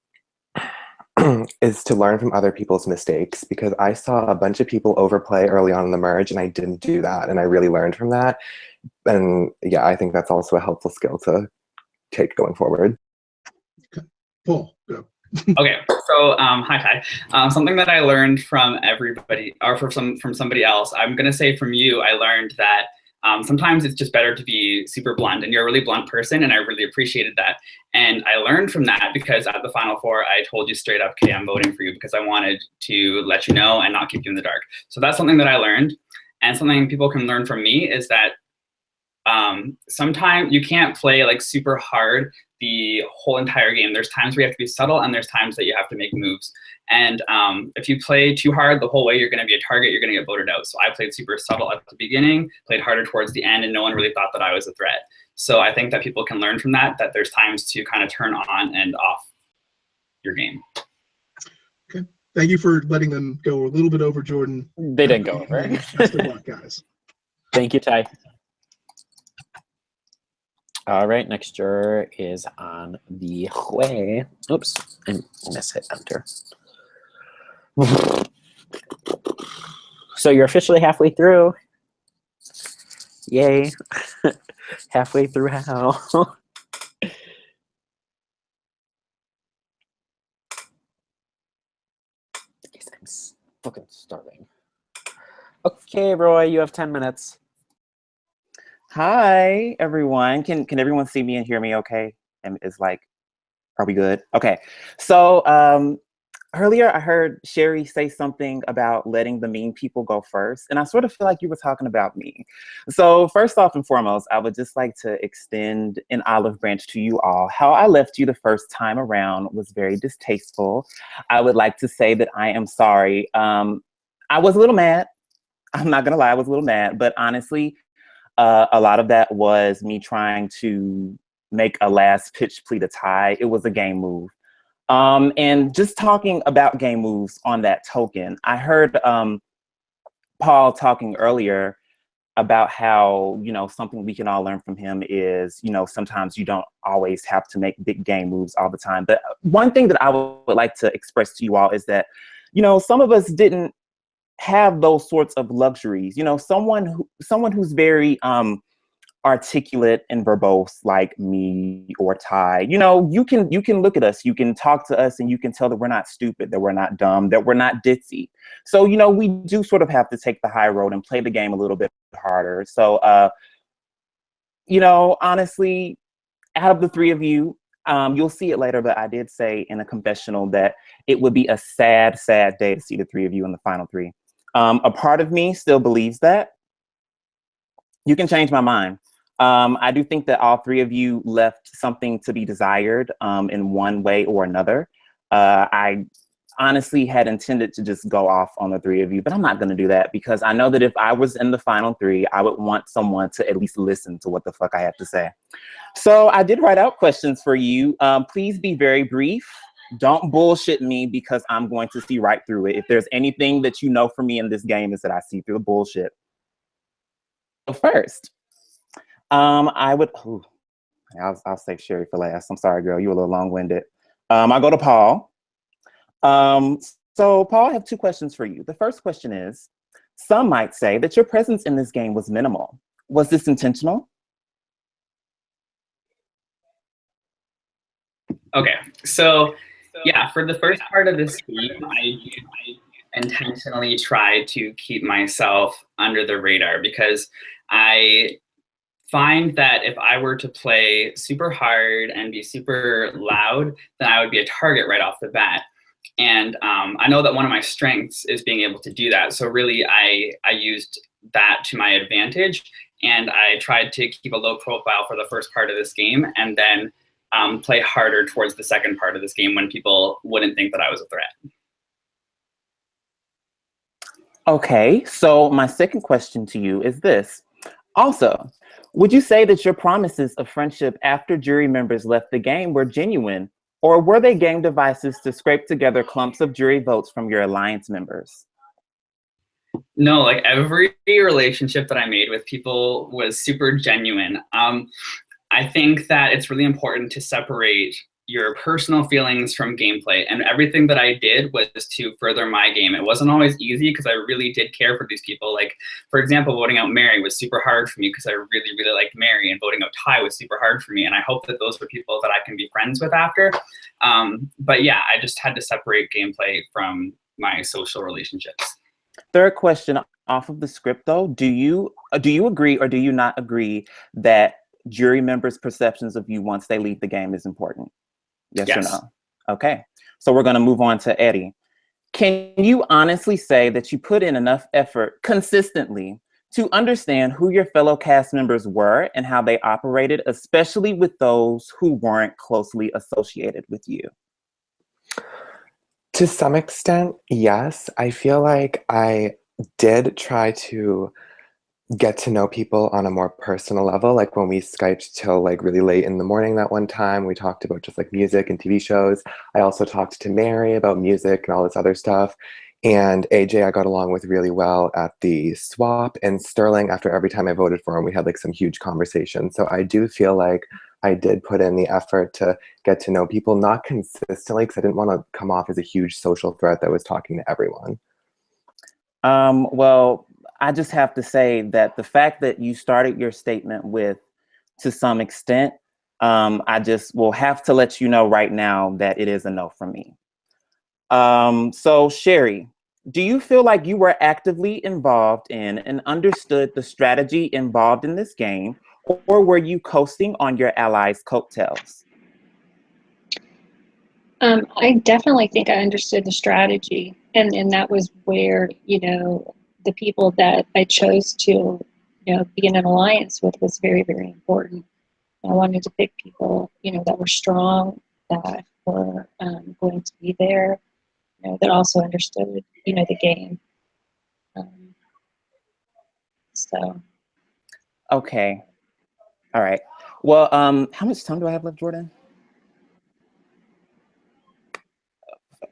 is to learn from other people's mistakes, because I saw a bunch of people overplay early on in the merge and I didn't do that, and I really learned from that. And yeah, I think that's also a helpful skill to take going forward. Paul, go. Okay, so hi Ty. Something that I learned from everybody, or from somebody else. I'm gonna say from you, I learned that sometimes it's just better to be super blunt, and you're a really blunt person, and I really appreciated that. And I learned from that because at the Final Four, I told you straight up, okay, I'm voting for you because I wanted to let you know and not keep you in the dark. So that's something that I learned, and something people can learn from me is that sometimes you can't play like super hard the whole entire game. There's times where you have to be subtle, and there's times that you have to make moves. And if you play too hard the whole way, you're going to be a target. You're going to get voted out. So I played super subtle at the beginning, played harder towards the end, and no one really thought that I was a threat. So I think that people can learn from that, that there's times to kind of turn on and off your game. Okay. Thank you for letting them go a little bit over, Jordan. they didn't go over. Best of luck, guys. Thank you, Ty. All right, next juror is on the way. Oops, I hit enter. So you're officially halfway through. Yay. Halfway through how? I'm fucking starving. Okay, Roy, you have 10 minutes. Hi, everyone. Can everyone see me and hear me okay? And it's like, are we good? Okay. So earlier I heard Sherry say something about letting the mean people go first, and I sort of feel like you were talking about me. So first off and foremost, I would just like to extend an olive branch to you all. How I left you the first time around was very distasteful. I would like to say that I am sorry. I was a little mad. I'm not gonna lie, I was a little mad, but honestly, a lot of that was me trying to make a last pitch plea to tie. It was a game move. And just talking about game moves on that token, I heard Paul talking earlier about how, something we can all learn from him is, sometimes you don't always have to make big game moves all the time. But one thing that I would like to express to you all is that, some of us didn't have those sorts of luxuries. Someone who's very articulate and verbose like me or Ty, you can look at us, you can talk to us, and you can tell that we're not stupid, that we're not dumb, that we're not ditzy. So, we do sort of have to take the high road and play the game a little bit harder. So, honestly, out of the three of you, you'll see it later, but I did say in a confessional that it would be a sad, sad day to see the three of you in the final three. A part of me still believes that. You can change my mind. I do think that all three of you left something to be desired in one way or another. I honestly had intended to just go off on the three of you, but I'm not going to do that because I know that if I was in the final three, I would want someone to at least listen to what the fuck I have to say. So I did write out questions for you. Please be very brief. Don't bullshit me because I'm going to see right through it. If there's anything that you know from me in this game is that I see through the bullshit. So first, I'll save Sherry for last. I'm sorry, girl. You were a little long-winded. I'll go to Paul. So Paul, I have two questions for you. The first question is, some might say that your presence in this game was minimal. Was this intentional? Okay, so yeah, for the first part of this game, I intentionally tried to keep myself under the radar because I find that if I were to play super hard and be super loud, then I would be a target right off the bat. And I know that one of my strengths is being able to do that. So really, I used that to my advantage, and I tried to keep a low profile for the first part of this game, and then play harder towards the second part of this game when people wouldn't think that I was a threat. Okay, so my second question to you is this. Also, would you say that your promises of friendship after jury members left the game were genuine, or were they game devices to scrape together clumps of jury votes from your alliance members? No, like every relationship that I made with people was super genuine. I think that it's really important to separate your personal feelings from gameplay, and everything that I did was to further my game. It wasn't always easy because I really did care for these people. Like, for example, voting out Mary was super hard for me because I really, really liked Mary, and voting out Ty was super hard for me. And I hope that those are people that I can be friends with after. But yeah, I just had to separate gameplay from my social relationships. Third question off of the script though, do you agree or do you not agree that jury members' perceptions of you once they leave the game is important? Yes or no? Okay, so we're gonna move on to Eddie. Can you honestly say that you put in enough effort consistently to understand who your fellow cast members were and how they operated, especially with those who weren't closely associated with you? To some extent, yes. I feel like I did try to get to know people on a more personal level. Like when we Skyped till like really late in the morning that one time, we talked about just like music and TV shows. I also talked to Mary about music and all this other stuff. And AJ, I got along with really well at the swap. And Sterling, after every time I voted for him, we had like some huge conversations. So I do feel like I did put in the effort to get to know people, not consistently, because I didn't want to come off as a huge social threat that was talking to everyone. Well, I just have to say that the fact that you started your statement with, to some extent, I just will have to let you know right now that it is a no from me. So Sherry, do you feel like you were actively involved in and understood the strategy involved in this game, or were you coasting on your allies' coattails? I definitely think I understood the strategy, and that was where, the people that I chose to, be in an alliance with was very, very important. I wanted to pick people, that were strong, that were going to be there, that also understood, the game. So. Okay. All right. Well, how much time do I have left, Jordan?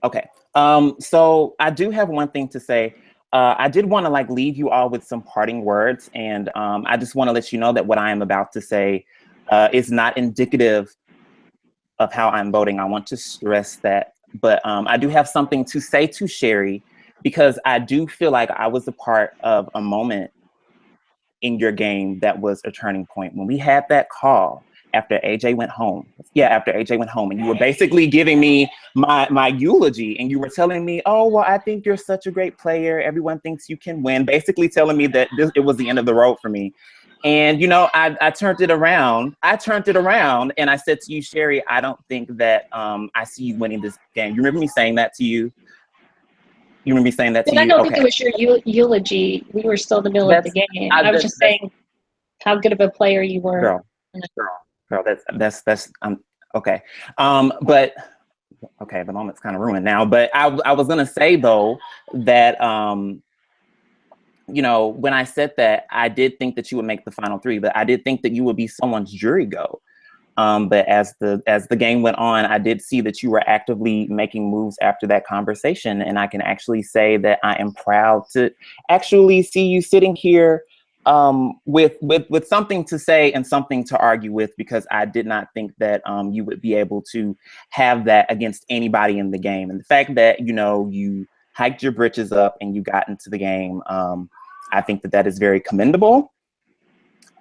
Okay. So I do have one thing to say. I did want to leave you all with some parting words, and I just want to let you know that what I am about to say is not indicative of how I'm voting. I want to stress that, but I do have something to say to Sherry, because I do feel like I was a part of a moment in your game that was a turning point. When we had that call after AJ went home. Yeah, after AJ went home, and you were basically giving me my eulogy, and you were telling me, oh, well, I think you're such a great player. Everyone thinks you can win. Basically telling me that it was the end of the road for me. And, I turned it around. And I said to you, Sherry, I don't think that I see you winning this game. You remember me saying that to you? You remember me saying that to you? I don't think it was your eulogy. We were still in the middle of the game. I was just saying how good of a player you were. Girl, that's okay. But okay, the moment's kind of ruined now. But I was gonna say though that when I said that, I did think that you would make the final three, but I did think that you would be someone's jury go. But as the game went on, I did see that you were actively making moves after that conversation, and I can actually say that I am proud to actually see you sitting here with something to say and something to argue with, because I did not think that you would be able to have that against anybody in the game. And the fact that you hiked your britches up and you got into the game, I think that is very commendable.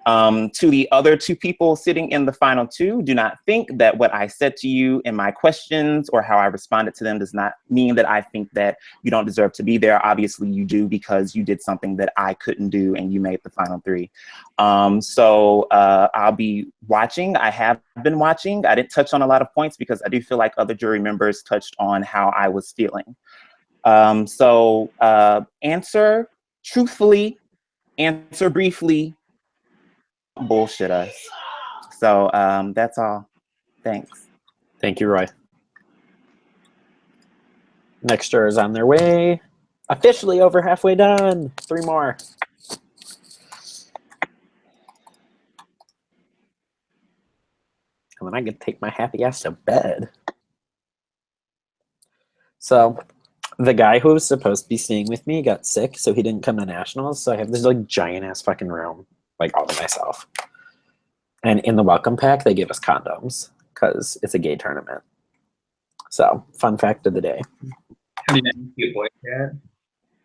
To the other two people sitting in the final two, do not think that what I said to you in my questions or how I responded to them does not mean that I think that you don't deserve to be there. Obviously you do, because you did something that I couldn't do and you made the final three. So I'll be watching. I have been watching. I didn't touch on a lot of points because I do feel like other jury members touched on how I was feeling. So answer truthfully, answer briefly, bullshit us. So that's all. Thanks. Thank you, Roy. Next juror is on their way. Officially over halfway done. 3 more. And then I get to take my happy ass to bed. So the guy who was supposed to be staying with me got sick, so he didn't come to nationals. So I have this giant ass fucking room, all to myself. And in the welcome pack, they give us condoms because it's a gay tournament. So, fun fact of the day. Have you been cute boys yet?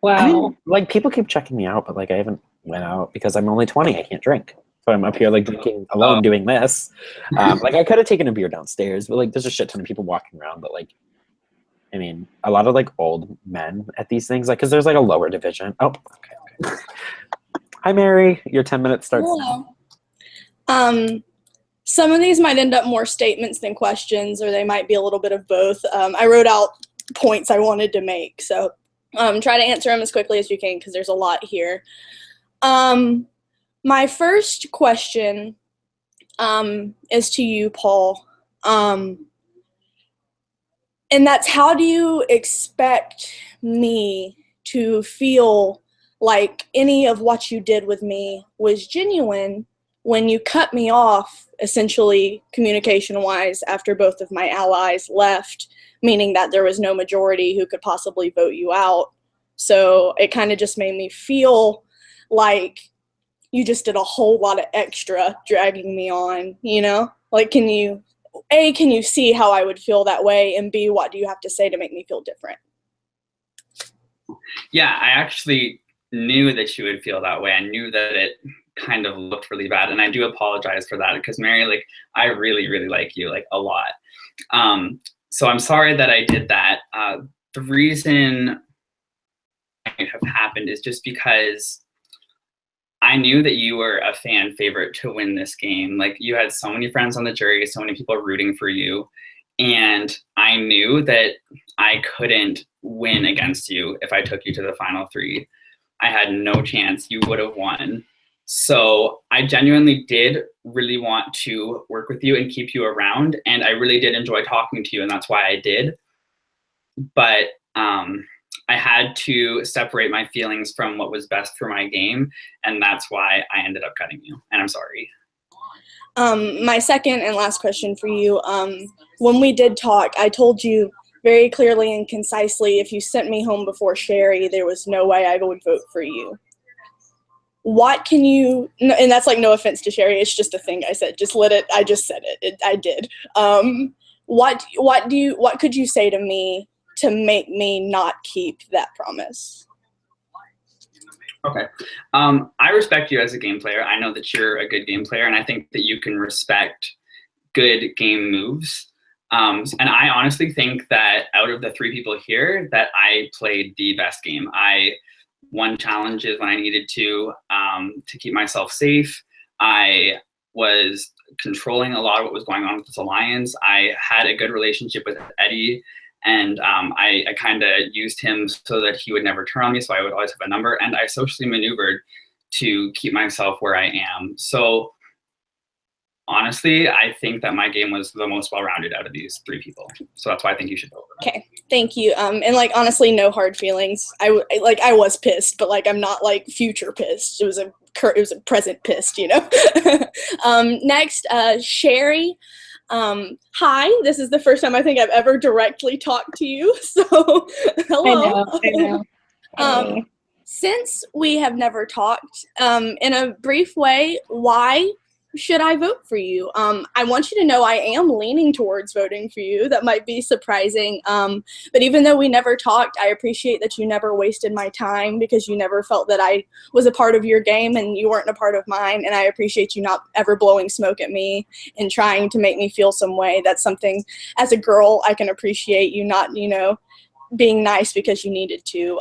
Wow. I mean, people keep checking me out, but I haven't went out because I'm only 20. I can't drink. So I'm up here drinking alone doing this. I could have taken a beer downstairs, but there's a shit ton of people walking around. But I mean, a lot of old men at these things, because there's a lower division. Oh, okay. Hi, Mary. Your 10 minutes starts now. Some of these might end up more statements than questions, or they might be a little bit of both. I wrote out points I wanted to make, so try to answer them as quickly as you can because there's a lot here. My first question is to you, Paul, and that's, how do you expect me to feel like any of what you did with me was genuine when you cut me off, essentially communication-wise, after both of my allies left, meaning that there was no majority who could possibly vote you out? So it kind of just made me feel like you just did a whole lot of extra dragging me on, can you see how I would feel that way? And B, what do you have to say to make me feel different? Yeah, I actually knew that you would feel that way. I knew that it kind of looked really bad, and I do apologize for that because Mary, I really, really like you a lot. So I'm sorry that I did that. The reason it have happened is just because I knew that you were a fan favorite to win this game. You had so many friends on the jury, so many people rooting for you, And I knew that I couldn't win against you if I took you to the final 3. I had no chance. You would have won. So I genuinely did really want to work with you and keep you around. And I really did enjoy talking to you, and that's why I did. But I had to separate my feelings from what was best for my game. And that's why I ended up cutting you. And I'm sorry. My second and last question for you. When we did talk, I told you very clearly and concisely, if you sent me home before Sherry, there was no way I would vote for you. What can you, and that's like no offense to Sherry, it's just a thing I said. Just let it, I just said it, I did. What could you say to me to make me not keep that promise? Okay. I respect you as a game player. I know that you're a good game player, and I think that you can respect good game moves. And I honestly think that out of the 3 people here, that I played the best game. I won challenges when I needed to keep myself safe. I was controlling a lot of what was going on with this alliance. I had a good relationship with Eddie, and I kind of used him so that he would never turn on me, so I would always have a number, and I socially maneuvered to keep myself where I am. So honestly, I think that my game was the most well-rounded out of these 3 people. So that's why I think you should vote for me. Okay, thank you. And like honestly, no hard feelings. I was pissed, but like I'm not like future pissed. It was a present pissed, you know. Next, Sherry. Hi, this is the first time I think I've ever directly talked to you. So hello. I know. Since we have never talked, in a brief way, why should I vote for you? I want you to know I am leaning towards voting for you. That might be surprising. But even though we never talked, I appreciate that you never wasted my time because you never felt that I was a part of your game and you weren't a part of mine. And I appreciate you not ever blowing smoke at me and trying to make me feel some way. That's something as a girl I can appreciate, you not, being nice because you needed to.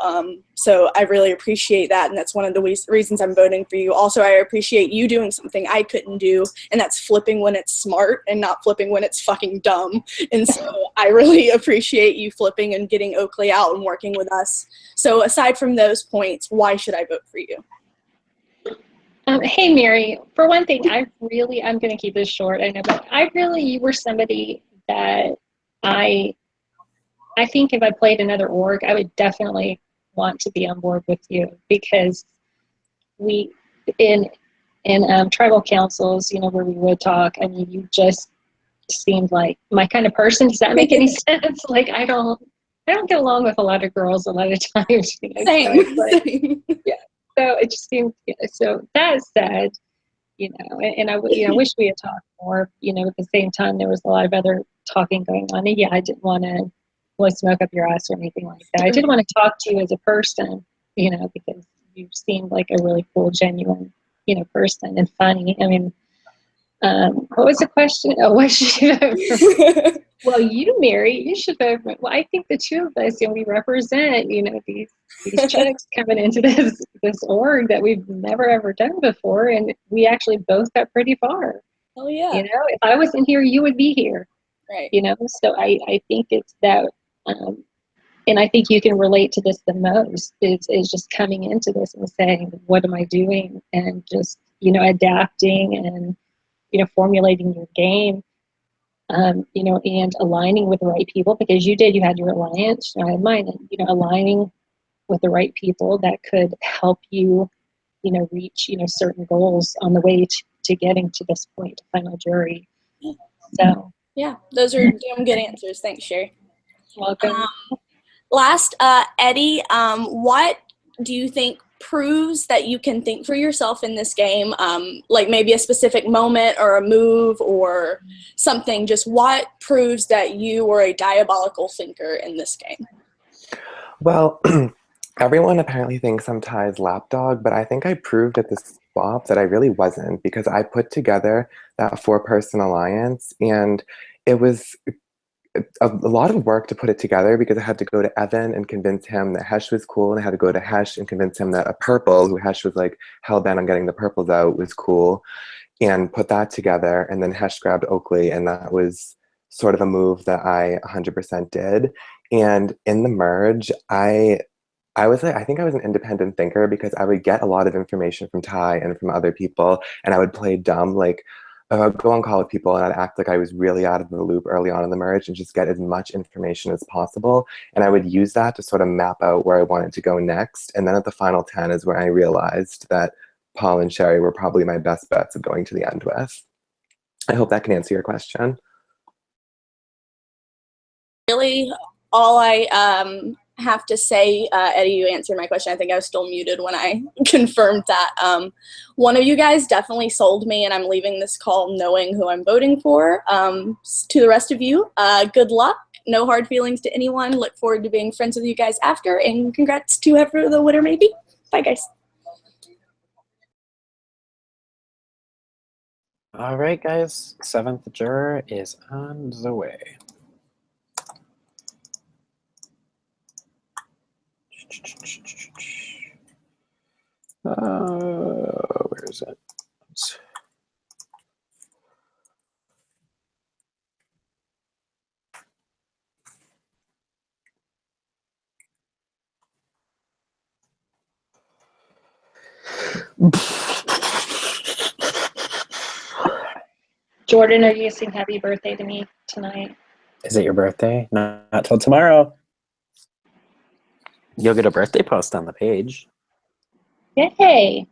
So I really appreciate that, and that's one of the reasons I'm voting for you. Also, I appreciate you doing something I couldn't do, and that's flipping when it's smart and not flipping when it's fucking dumb. And so I really appreciate you flipping and getting Oakley out and working with us. So aside from those points, why should I vote for you? Hey, Mary, for one thing, I'm going to keep this short, I know, but you were somebody that I think if I played another org, I would definitely want to be on board with you, because we, in tribal councils, where we would talk, I mean, you just seemed like my kind of person. Does that make any sense? Like, I don't get along with a lot of girls a lot of times. Same. Yeah. So it just seemed, so that said, and I wish we had talked more, at the same time, there was a lot of other talking going on. And yeah, I didn't want to smoke up your ass or anything like that. I did want to talk to you as a person, because you seemed like a really cool, genuine, person and funny. I mean, what was the question? Oh, what should you vote for? Well, you, Mary, you should vote for. Well, I think the 2 of us, we represent, these chicks coming into this org that we've never ever done before, and we actually both got pretty far. Oh yeah. If I wasn't here, you would be here. Right. So I think it's that, and I think you can relate to this the most, is just coming into this and saying, what am I doing? And just, adapting and, formulating your game, and aligning with the right people, because you had your alliance, I had mine, and, aligning with the right people that could help you, reach, certain goals on the way to getting to this point, to final jury. So. Yeah, those are damn good answers. Thanks, Sherry. Welcome. Last, Eddie, what do you think proves that you can think for yourself in this game? Like maybe a specific moment or a move or something. Just what proves that you were a diabolical thinker in this game? Well, everyone apparently thinks I'm Ty's lapdog, but I think I proved at this swap that I really wasn't, because I put together that 4-person alliance, and it was a lot of work to put it together, because I had to go to Evan and convince him that Hesh was cool, and I had to go to Hesh and convince him that a purple, who Hesh was like hell-bent on getting the purples out, was cool, and put that together. And then Hesh grabbed Oakley, and that was sort of a move that I 100% did. And in the merge, I was like, I think I was an independent thinker because I would get a lot of information from Ty and from other people, and I would play dumb, like I would go on call with people and I'd act like I was really out of the loop early on in the merge and just get as much information as possible. And I would use that to sort of map out where I wanted to go next. And then at the final 10 is where I realized that Paul and Sherry were probably my best bets of going to the end with. I hope that can answer your question. Really, all I have to say, Eddie, you answered my question. I think I was still muted when I confirmed that. One of you guys definitely sold me, and I'm leaving this call knowing who I'm voting for. To the rest of you, good luck. No hard feelings to anyone. Look forward to being friends with you guys after, and congrats to whoever the winner may be. Bye, guys. All right, guys. 7th juror is on the way. Where is it? Oops. Jordan, are you saying happy birthday to me tonight? Is it your birthday? Not till tomorrow. You'll get a birthday post on the page Yay!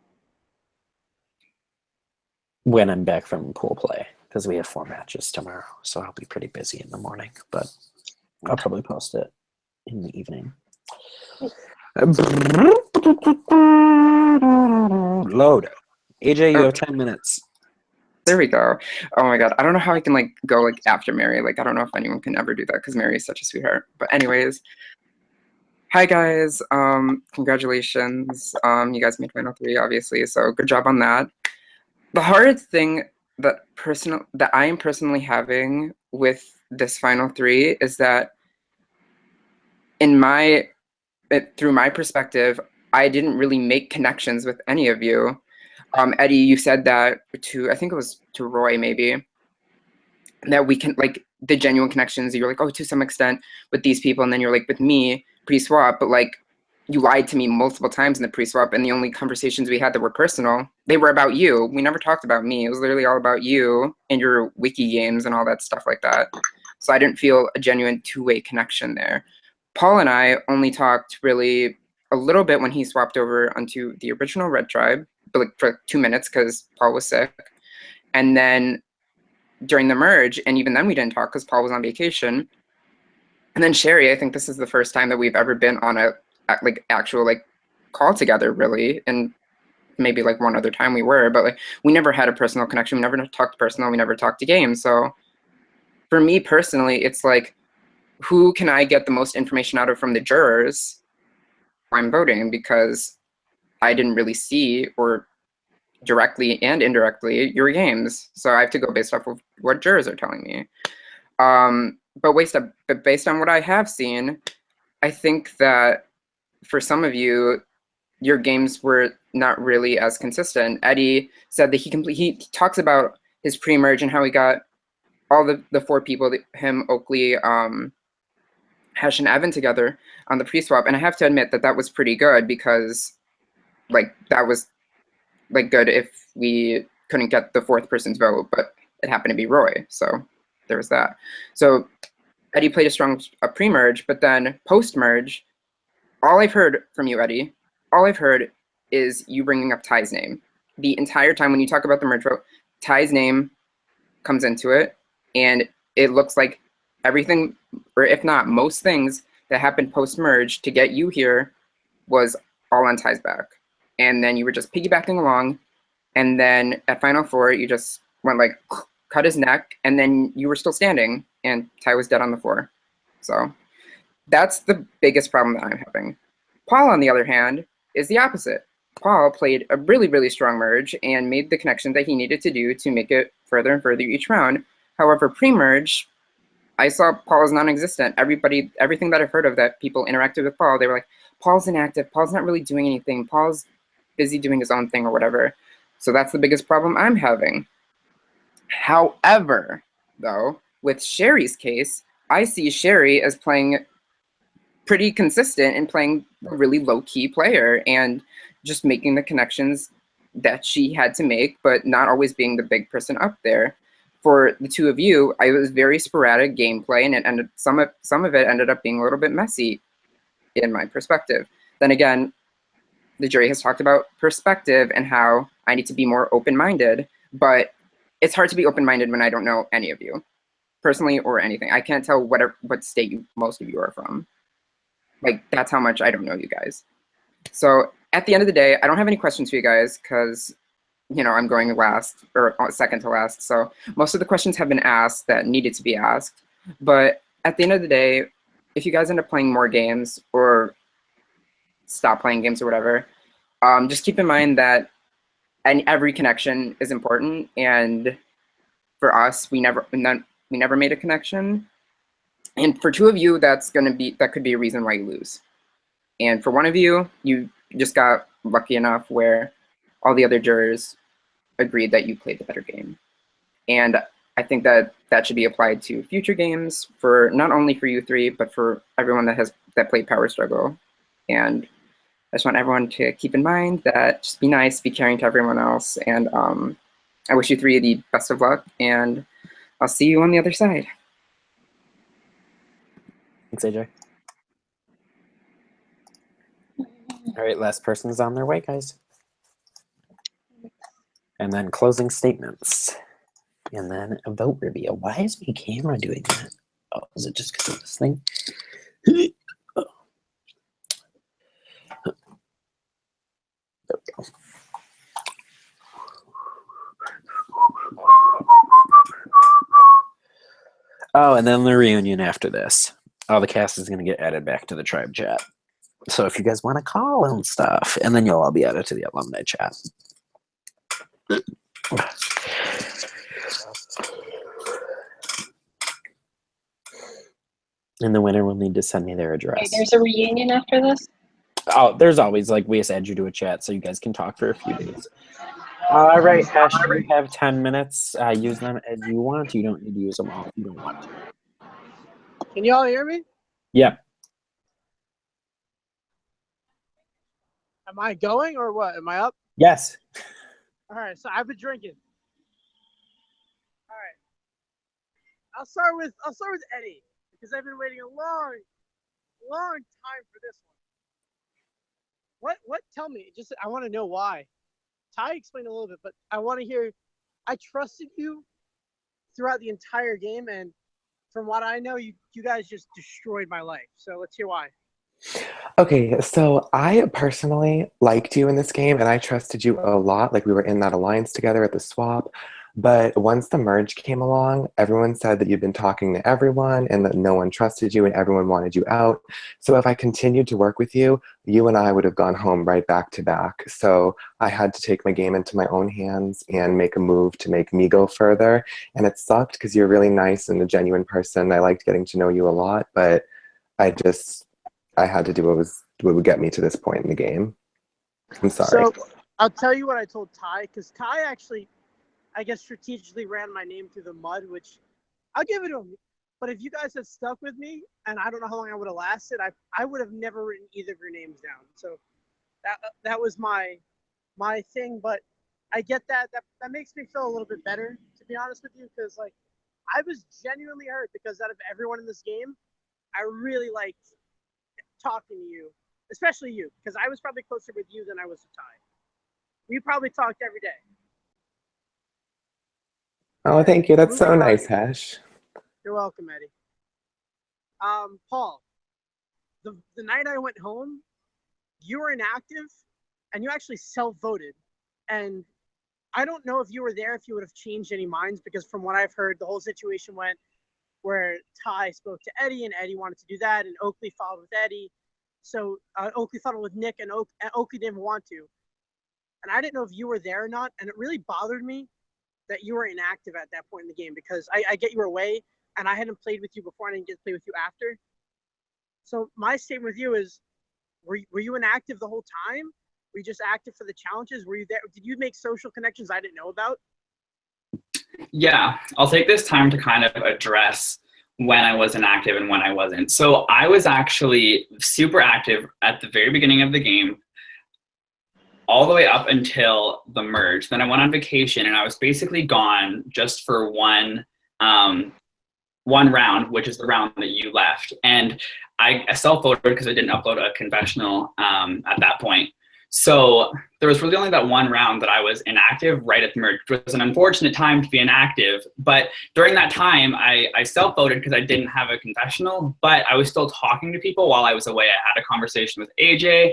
when I'm back from pool play, because we have 4 matches tomorrow, so I'll be pretty busy in the morning, but I'll probably post it in the evening. Load. AJ, you have 10 minutes. There we go. Oh my god. I don't know how I can like go like after Mary. Like I don't know if anyone can ever do that because Mary is such a sweetheart. But anyways. Hi guys. Congratulations. You guys made final 3, obviously. So good job on that. The hard thing that I am personally having with this final 3 is that through my perspective, I didn't really make connections with any of you. Eddie, you said that I think it was to Roy maybe, that we can like the genuine connections. You're like, oh, to some extent with these people, and then you're like with me pre-swap, but like you lied to me multiple times in the pre-swap, and the only conversations we had that were personal, they were about you. We never talked about me. It was literally all about you and your wiki games and all that stuff like that. So I didn't feel a genuine two-way connection there. Paul and I only talked really a little bit when he swapped over onto the original Red Tribe, but like for 2 minutes because Paul was sick. And then during the merge, and even then we didn't talk because Paul was on vacation. And then Sherry, I think this is the first time that we've ever been on a like actual like call together really, and maybe like one other time we were, but like we never had a personal connection. We never talked personal. We never talked to games. So for me personally, it's like, who can I get the most information out of from the jurors I'm voting, because I didn't really see or directly and indirectly your games. So I have to go based off of what jurors are telling me. But based on what I have seen, I think that for some of you, your games were not really as consistent. Eddie said that he talks about his pre-merge and how he got all the 4 people, him, Oakley, Hesh, and Evan together on the pre-swap. And I have to admit that that was pretty good, because like that was like good if we couldn't get the 4th person's vote, but it happened to be Roy. So there was that. So Eddie played a strong pre-merge, but then post-merge, all I've heard from you, Eddie, all I've heard is you bringing up Ty's name. The entire time when you talk about the merge vote, Ty's name comes into it, and it looks like everything, or if not most things that happened post-merge to get you here was all on Ty's back. And then you were just piggybacking along, and then at Final 4, you just went like, cut his neck, and then you were still standing, and Ty was dead on the floor. So that's the biggest problem that I'm having. Paul, on the other hand, is the opposite. Paul played a really, really strong merge and made the connection that he needed to do to make it further and further each round. However, pre-merge, I saw Paul as non-existent. Everything that I've heard of that people interacted with Paul, they were like, Paul's inactive, Paul's not really doing anything, Paul's busy doing his own thing or whatever. So that's the biggest problem I'm having. However, though, with Sherry's case, I see Sherry as playing pretty consistent and playing a really low-key player and just making the connections that she had to make, but not always being the big person up there. For the two of you, I was very sporadic gameplay, and it ended, some of it ended up being a little bit messy in my perspective. Then again, the jury has talked about perspective and how I need to be more open-minded, but it's hard to be open-minded when I don't know any of you, personally or anything. I can't tell what state most of you are from. Like, that's how much I don't know you guys. So at the end of the day, I don't have any questions for you guys because, you know, I'm going last or second to last. So most of the questions have been asked that needed to be asked. But at the end of the day, if you guys end up playing more games or stop playing games or whatever, just keep in mind that every connection is important. And for us, we never made a connection. And for two of you, that could be a reason why you lose. And for one of you, you just got lucky enough where all the other jurors agreed that you played the better game. And I think that should be applied to future games, for not only for you three, but for everyone that played Power Struggle. And I just want everyone to keep in mind that just be nice, be caring to everyone else. And I wish you three the best of luck, and I'll see you on the other side. Thanks, AJ. All right, last person's on their way, guys. And then closing statements. And then a vote reveal. Why is my camera doing that? Oh, is it just because of this thing? There we go. Oh, and then the reunion after this. All the cast is going to get added back to the tribe chat. So if you guys want to call and stuff, and then you'll all be added to the alumni chat. And the winner will need to send me their address. Okay, there's a reunion after this? Oh, there's always, like, we just add you to a chat so you guys can talk for a few days. All right, Ash, you have 10 minutes. Use them as you want. You don't need to use them all if you don't want to. Can you all hear me? Yeah. Am I going or what? Am I up? Yes. All right, so I've been drinking. All right. I'll start with Eddie because I've been waiting a long time for this one. What? Tell me. Just I want to know why. Ty explained a little bit, but I want to hear. I trusted you throughout the entire game, and from what I know, you guys just destroyed my life. So let's hear why. Okay, so I personally liked you in this game and I trusted you a lot. Like we were in that alliance together at the swap. But once the merge came along, everyone said that you'd been talking to everyone and that no one trusted you and everyone wanted you out. So if I continued to work with you, you and I would have gone home right back to back. So I had to take my game into my own hands and make a move to make me go further. And it sucked because you're really nice and a genuine person. I liked getting to know you a lot, but I had to do what would get me to this point in the game. I'm sorry. So I'll tell you what I told Ty, because Ty actually, I guess, strategically ran my name through the mud, which I'll give it to him. But if you guys had stuck with me, and I don't know how long I would have lasted, I would have never written either of your names down. So that was my thing. But I get that makes me feel a little bit better, to be honest with you, because like I was genuinely hurt because out of everyone in this game, I really liked talking to you, especially you, because I was probably closer with you than I was with Ty. We probably talked every day. Oh, thank you. That's so nice, Hash. You're welcome, Eddie. Paul, the night I went home, you were inactive, and you actually self-voted. And I don't know if you were there, if you would have changed any minds, because from what I've heard, the whole situation went where Ty spoke to Eddie, and Eddie wanted to do that, and Oakley followed with Eddie. So Oakley followed with Nick, and Oakley didn't want to. And I didn't know if you were there or not, and it really bothered me that you were inactive at that point in the game, because I get you were away, and I hadn't played with you before, and I didn't get to play with you after. So my statement with you is, were you inactive the whole time? Were you just active for the challenges? Were you there? Did you make social connections I didn't know about? Yeah, I'll take this time to kind of address when I was inactive and when I wasn't. So I was actually super active at the very beginning of the game, all the way up until the merge. Then I went on vacation and I was basically gone just for one round, which is the round that you left. And I self-voted because I didn't upload a confessional at that point. So there was really only that one round that I was inactive right at the merge, which was an unfortunate time to be inactive. But during that time, I self-voted because I didn't have a confessional, but I was still talking to people while I was away. I had a conversation with AJ,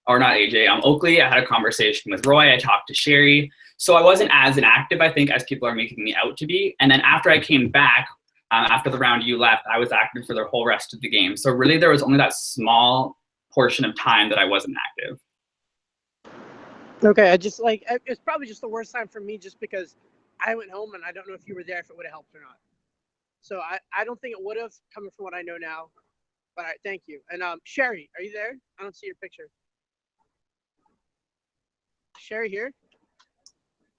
or not AJ, Oakley. I had a conversation with Roy. I talked to Sherry. So I wasn't as inactive, I think, as people are making me out to be. And then after I came back, after the round you left, I was active for the whole rest of the game. So really there was only that small portion of time that I wasn't active. Okay, I just like, it's probably just the worst time for me just because I went home and I don't know if you were there, if it would have helped or not. So I don't think it would have, coming from what I know now. But thank you. And Sherry, are you there? I don't see your picture. Sherry here?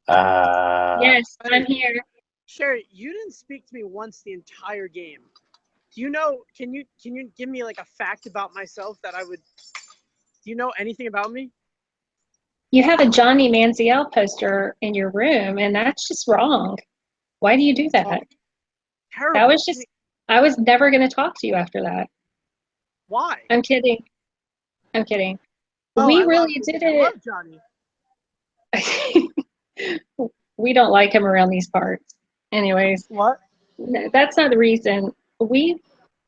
Yes, I'm here. Sherry, you didn't speak to me once the entire game. Do you know, can you give me like a fact about myself that I would, do you know anything about me? You have a Johnny Manziel poster in your room, and that's just wrong. Why do you do that? Terrible. That was just, I was never going to talk to you after that. Why? I'm kidding. I'm kidding. Oh, We I really love, did I it. love Johnny. We don't like him around these parts. Anyways, What? that's not the reason. We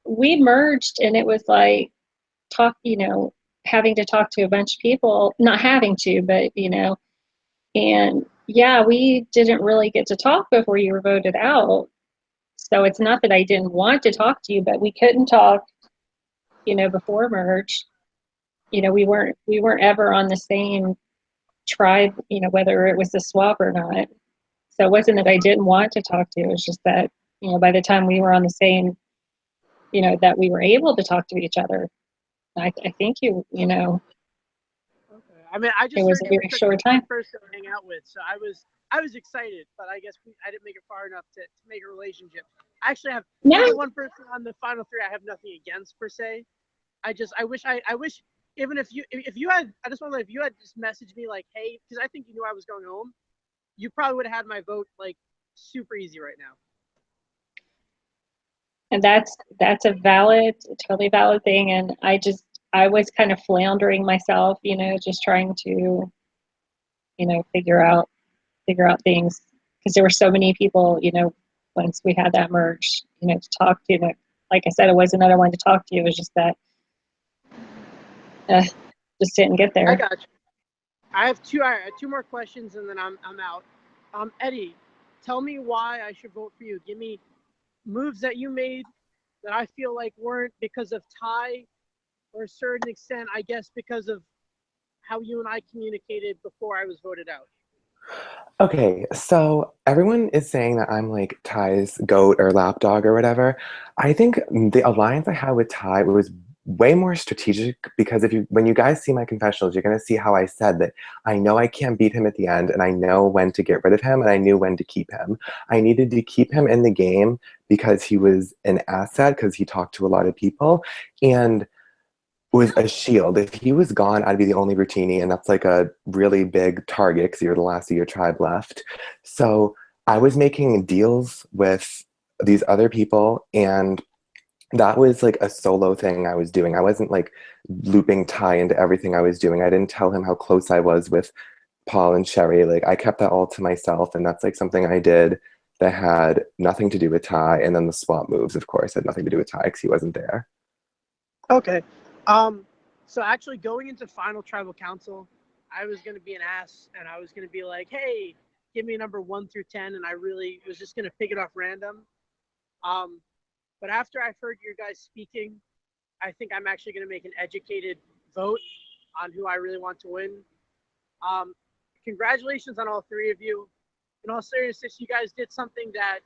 merged, and it was like having to talk to a bunch of people, not having to, but and yeah, we didn't really get to talk before you were voted out. So it's not that I didn't want to talk to you, but we couldn't talk, before merge. We weren't ever on the same tribe, whether it was a swap or not. So it wasn't that I didn't want to talk to you. It was just that, by the time we were on the same, that we were able to talk to each other. I think Okay. I mean, I just it was heard a you very were such short a time. fun person to hang out with, so I was excited, but I guess I didn't make it far enough to make a relationship. I actually have No. the one person on the final three I have nothing against per se. I wish even if you had, I just want to know if you had just messaged me like, hey, because I think you knew I was going home, you probably would have had my vote like super easy right now. And that's a totally valid thing. And I was kind of floundering myself, just trying to, figure out things, because there were so many people, once we had that merge, to talk to. Like I said, it wasn't that I wanted to talk to you. It was just that just didn't get there. I got you. I have two more questions and then I'm out. Eddie, tell me why I should vote for you. Give me moves that you made that I feel like weren't because of Ty, or a certain extent, I guess, because of how you and I communicated before I was voted out. Okay, so everyone is saying that I'm like Ty's goat or lapdog or whatever. I think the alliance I had with Ty was way more strategic, because when you guys see my confessionals, you're gonna see how I said that I know I can't beat him at the end, and I know when to get rid of him, and I knew when to keep him. I needed to keep him in the game because he was an asset, because he talked to a lot of people, and was a shield. If he was gone, I'd be the only routini, and that's like a really big target because you're the last of your tribe left. So I was making deals with these other people, and that was like a solo thing I was doing. I wasn't like looping Ty into everything I was doing. I didn't tell him how close I was with Paul and Sherry. Like, I kept that all to myself, and that's like something I did that had nothing to do with Ty. And then the swap moves, of course, had nothing to do with Ty because he wasn't there. Okay. So actually going into final tribal council, I was going to be an ass and I was going to be like, hey, give me a number 1 through 10. And I really was just going to pick it off random. But after I've heard your guys speaking, I think I'm actually going to make an educated vote on who I really want to win. Congratulations on all three of you. In all seriousness, you guys did something that,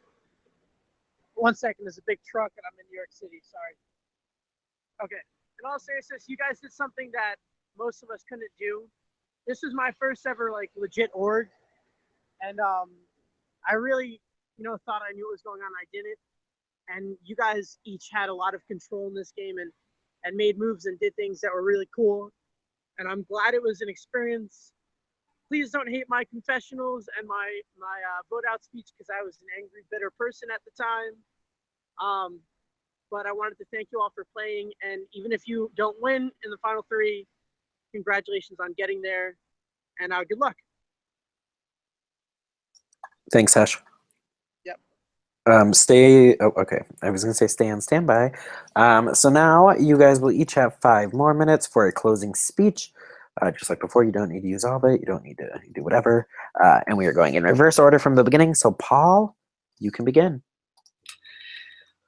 one second, there's a big truck and I'm in New York City, sorry. Okay, in all seriousness, you guys did something that most of us couldn't do. This is my first ever like legit org. And I really, thought I knew what was going on. I didn't. And you guys each had a lot of control in this game and made moves and did things that were really cool. And I'm glad it was an experience. Please don't hate my confessionals and my vote out speech because I was an angry, bitter person at the time. But I wanted to thank you all for playing. And even if you don't win in the final three, congratulations on getting there. And good luck. Thanks, Ash. Yep. Stay. Oh, okay. I was gonna say stay on standby. So now you guys will each have 5 more minutes for a closing speech. Just like before, you don't need to use all of it. You don't need to do whatever. And we are going in reverse order from the beginning. So Paul, you can begin.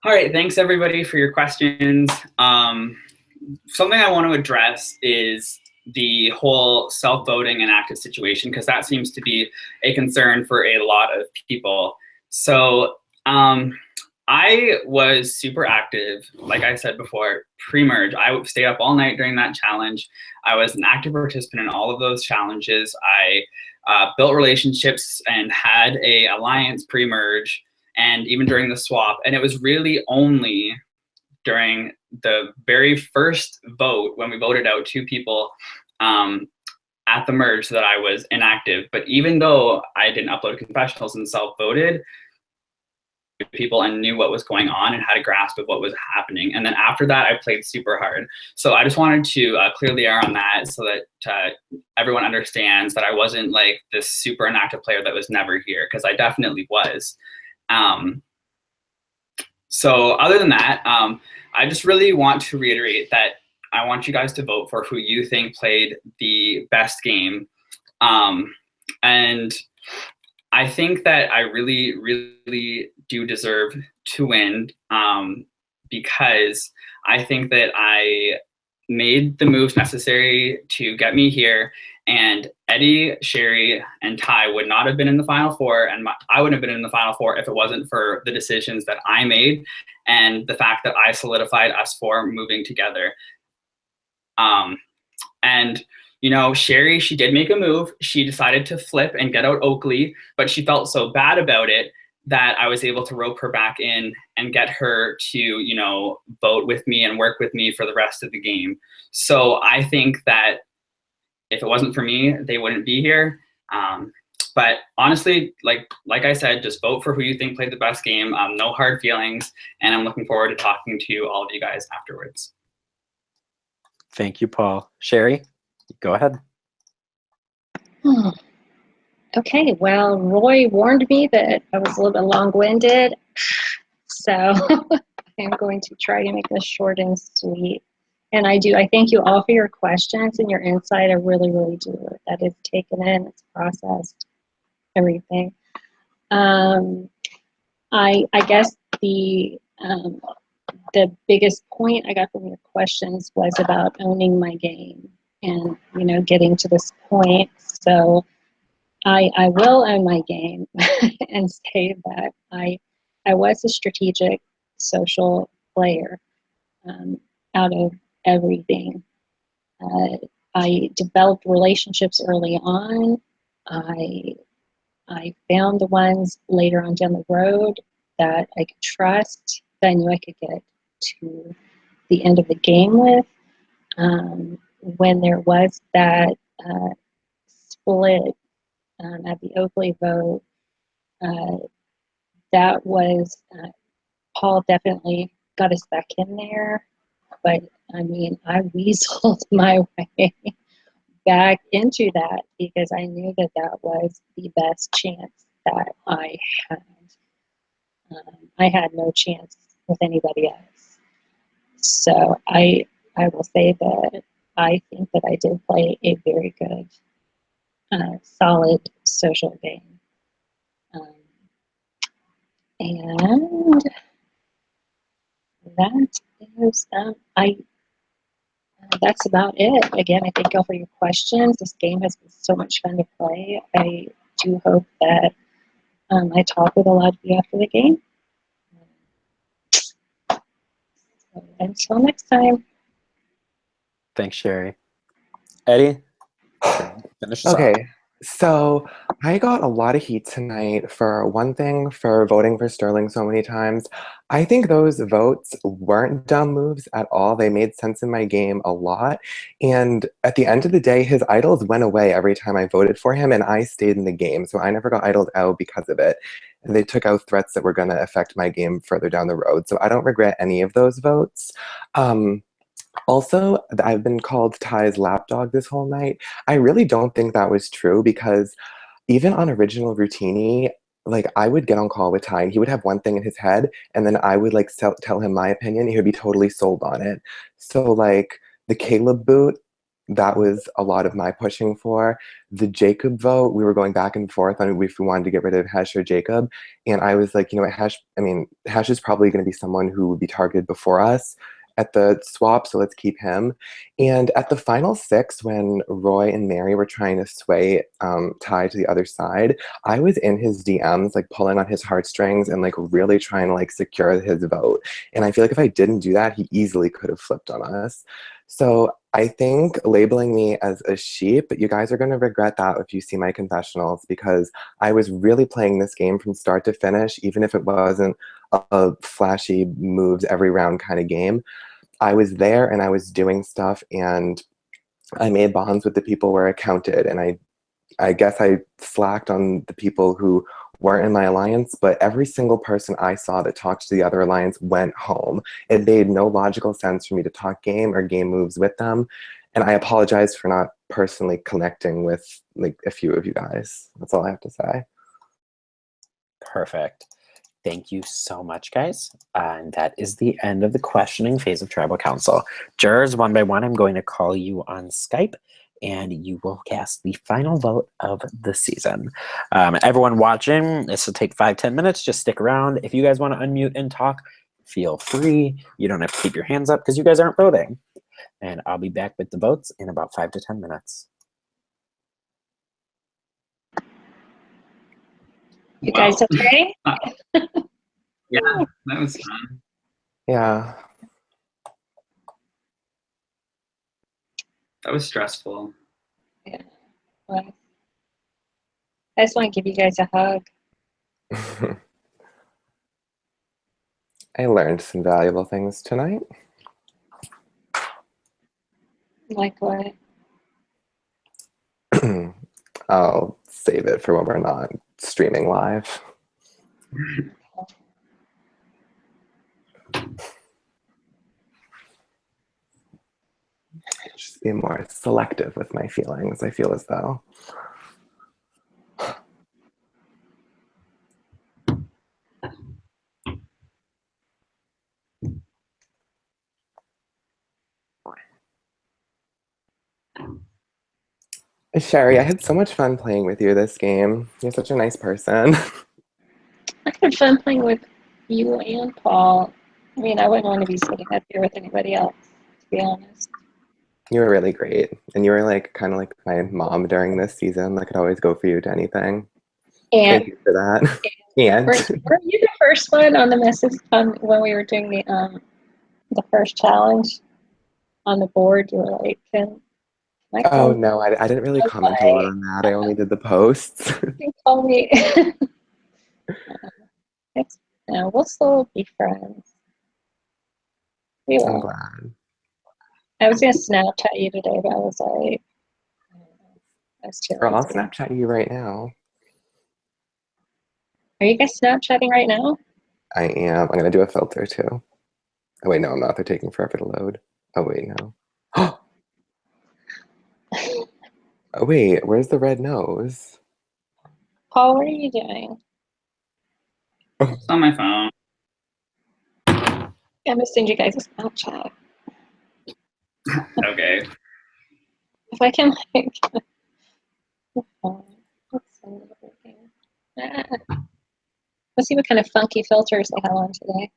All right, thanks everybody for your questions. Something I want to address is the whole self-voting and active situation, because that seems to be a concern for a lot of people. So I was super active, like I said before, pre-merge. I would stay up all night during that challenge. I was an active participant in all of those challenges. I built relationships and had a alliance pre-merge and even during the swap. And it was really only during the very first vote when we voted out 2 people at the merge that I was inactive. But even though I didn't upload confessionals and self-voted, people and knew what was going on and had a grasp of what was happening. And then after that, I played super hard. So I just wanted to clear the air on that so that everyone understands that I wasn't like this super inactive player that was never here, because I definitely was. So other than that, I just really want to reiterate that I want you guys to vote for who you think played the best game. And I think that I really, really do deserve to win because I think that I made the moves necessary to get me here. And Eddie, Sherry, and Ty would not have been in the Final Four, and I wouldn't have been in the Final Four if it wasn't for the decisions that I made and the fact that I solidified us 4 moving together. And you know, Sherry, she did make a move. She decided to flip and get out Oakley, but she felt so bad about it that I was able to rope her back in and get her to, you know, vote with me and work with me for the rest of the game. So I think that if it wasn't for me, they wouldn't be here. But honestly, like I said, just vote for who you think played the best game. No hard feelings, and I'm looking forward to talking to all of you guys afterwards. Thank you, Paul. Sherry, go ahead. Okay, well, Roy warned me that I was a little bit long-winded, so I'm going to try to make this short and sweet. And I thank you all for your questions and your insight. I really, really do. That is taken in, it's processed, everything. I guess the biggest point I got from your questions was about owning my game and, you know, getting to this point. So I will own my game and say that I was a strategic social player out of everything. I developed relationships early on. I found the ones later on down the road that I could trust, that I knew I could get to the end of the game with. When there was that split at the Oakley vote, that was, Paul definitely got us back in there. But I mean, I weaseled my way back into that because I knew that that was the best chance that I had. I had no chance with anybody else. So I will say that I think that I did play a very good, solid social game. And that is, that's about it. Again, I thank y'all for your questions. This game has been so much fun to play. I do hope that I talk with a lot of you after the game. So until next time. Thanks, Sherry. Eddie, finish us Okay. off. So I got a lot of heat tonight for one thing, for voting for Sterling so many times. I think those votes weren't dumb moves at all. They made sense in my game a lot. And at the end of the day, his idols went away every time I voted for him, and I stayed in the game. So I never got idled out because of it. And they took out threats that were going to affect my game further down the road. So I don't regret any of those votes. Also, I've been called Ty's lapdog this whole night. I really don't think that was true because even on original Routini, like I would get on call with Ty and he would have one thing in his head and then I would like tell him my opinion. He would be totally sold on it. So like the Caleb boot, that was a lot of my pushing for. The Jacob vote, we were going back and forth on if we wanted to get rid of Hesh or Jacob. And I was like, you know what, Hesh is probably going to be someone who would be targeted before us at the swap, so let's keep him. And at the final six, when Roy and Mary were trying to sway Ty to the other side, I was in his DMs, like pulling on his heartstrings and like really trying to like secure his vote. And I feel like if I didn't do that, he easily could have flipped on us. So I think labeling me as a sheep, you guys are going to regret that if you see my confessionals, because I was really playing this game from start to finish, even if it wasn't a flashy moves every round kind of game. I was there and I was doing stuff and I made bonds with the people where it counted. And I guess I slacked on the people who weren't in my alliance, but every single person I saw that talked to the other alliance went home. It made no logical sense for me to talk game or game moves with them. And I apologize for not personally connecting with like a few of you guys. That's all I have to say. Perfect. Thank you so much, guys. And that is the end of the questioning phase of Tribal Council. Jurors, one by one, I'm going to call you on Skype, and you will cast the final vote of the season. Everyone watching, this will take 5-10 minutes. Just stick around. If you guys want to unmute and talk, feel free. You don't have to keep your hands up because you guys aren't voting. And I'll be back with the votes in about 5 to 10 minutes. You guys okay? Yeah, that was fun. Yeah. That was stressful. Yeah. Well, I just want to give you guys a hug. I learned some valuable things tonight. Like what? I'll save it for when we're not streaming live. Just be more selective with my feelings, I feel as though. Sherry, I had so much fun playing with you this game. You're such a nice person. I had fun playing with you and Paul. I mean, I wouldn't want to be sitting up here with anybody else, to be honest. You were really great. And you were like kind of like my mom during this season. I could always go for you to anything. And thank you for that. And were you the first one on the message when we were doing the first challenge on the board? You were like, can I call oh you? no, I didn't really I was comment a lot like, on that. I only did the posts. you can call me. We'll still be friends. We I'm will. glad. I was gonna Snapchat you today, but I was like, that's too Girl, I'll lazy. Snapchat you right now. Are you guys Snapchatting right now? I am. I'm gonna do a filter too. Oh wait, no, I'm not. They're taking forever to load. Oh wait, no. Oh wait, where's the red nose? Paul, what are you doing? It's on my phone. I'm gonna send you guys a Snapchat. Okay. If I can, like, let's send everything. Let's see what kind of funky filters they have on today.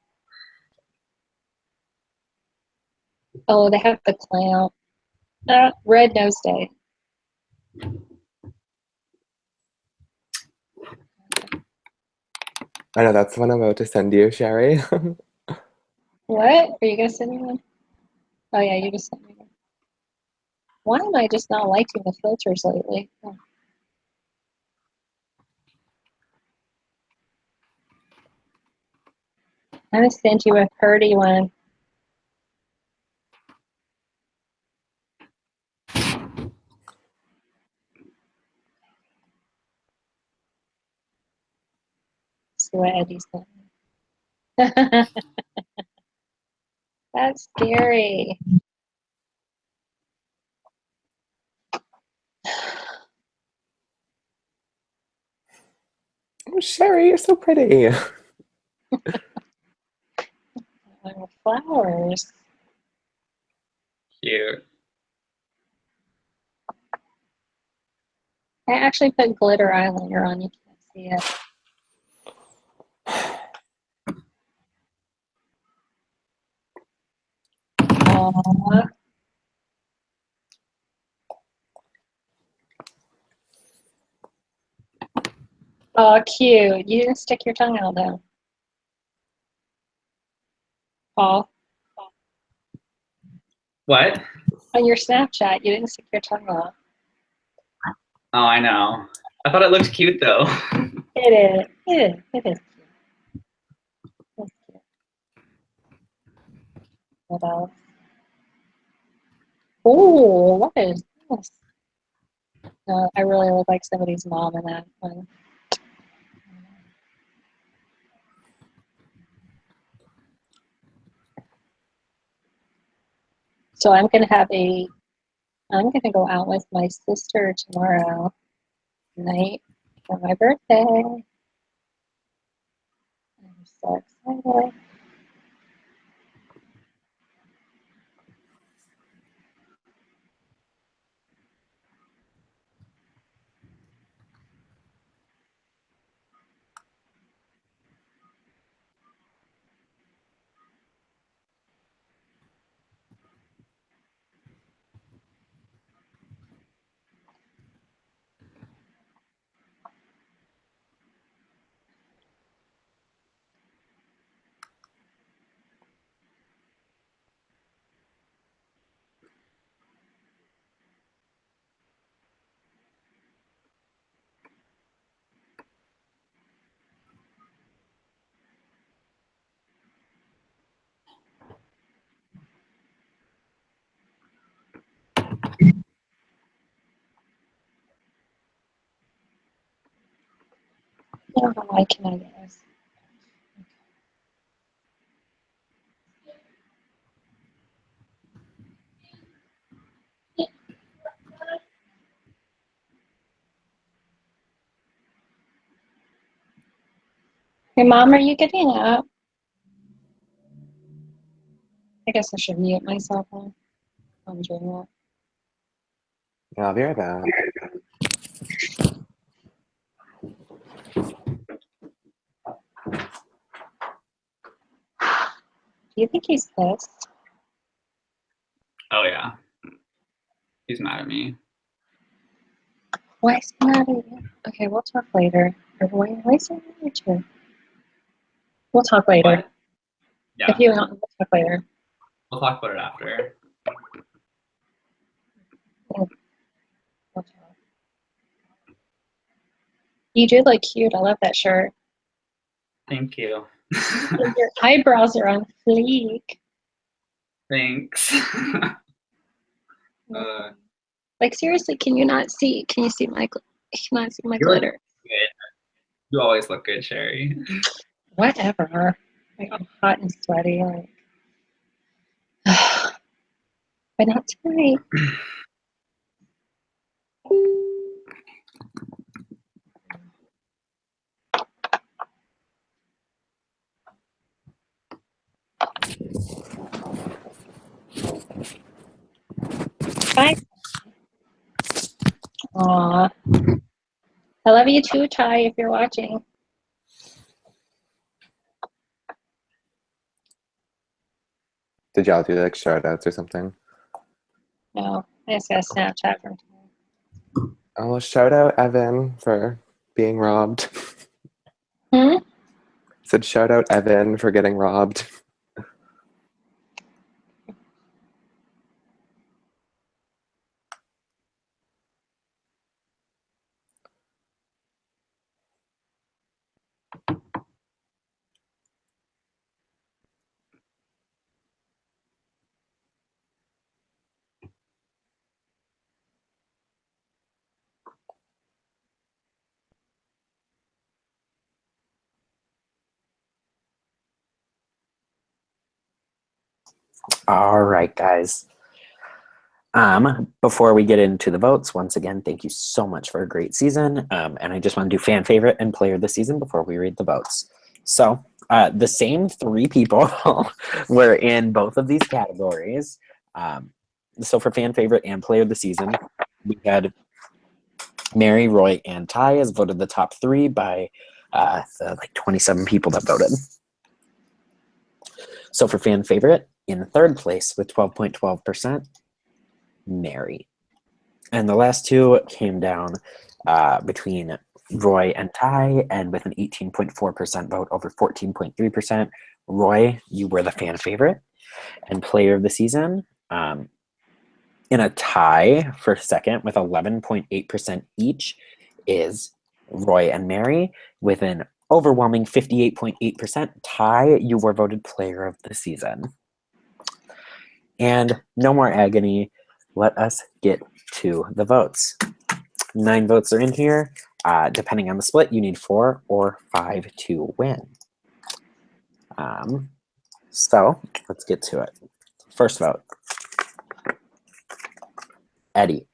Oh, they have the clown. Red Nose Day. I know that's the one I'm about to send you, Sherry. What? Are you gonna send me one? Oh yeah, you just sent me one. Why am I just not liking the filters lately? Oh. I'm gonna send you a pretty one. See what Eddie sent. That's scary. Oh, Sherry, you're so pretty. Flowers. Cute. I actually put glitter eyeliner on. You can't see it. Aww. Oh, cute. You didn't stick your tongue out though. Paul, What? on your Snapchat, you didn't stick your tongue out. Oh, I know. I thought it looked cute though. It is. It is. It is cute. It's cute. What else? Oh, what is this? No, I really look like somebody's mom in that one. So I'm gonna go out with my sister tomorrow night for my birthday. I'm so excited. Oh, how high can I get this? Hey, Mom, are you getting up? I guess I should mute myself now. I'm doing that. Yeah, I'll be right back. Do you think he's pissed? Oh yeah. He's mad at me. Why is he mad at you? Okay, we'll talk later. Or why is he mad at you? We'll talk later. What? Yeah. If you want, we'll talk later. We'll talk about it after. We'll talk. You do look cute. I love that shirt. Thank you. And your eyebrows are on fleek. Thanks. Like seriously, can you not see? Can you see my? Can you not see my You look glitter? good. You always look good, Sherry. Whatever. Like I'm hot and sweaty. Like, but not tonight. Bye. Aw. I love you too, Ty, if you're watching. Did y'all do like shout outs or something? No, I just got a Snapchat from Ty. Oh, well, shout out Evan for being robbed. Hmm? Said shout out Evan for getting robbed. All right, guys. Before we get into the votes, once again, thank you so much for a great season. And I just want to do fan favorite and player of the season before we read the votes. So the same 3 people were in both of these categories. So for fan favorite and player of the season, we had Mary, Roy, and Ty as voted the top 3 by the 27 people that voted. So for fan favorite, in 3rd place with 12.12%, Mary. And the last 2 came down between Roy and Ty, and with an 18.4% vote over 14.3%. Roy, you were the fan favorite and player of the season. In a tie for second with 11.8% each is Roy and Mary with an overwhelming 58.8%. Ty, you were voted player of the season. And no more agony. Let us get to the votes. 9 votes are in here. Depending on the split, you need 4 or 5 to win. So let's get to it. First vote. Eddie.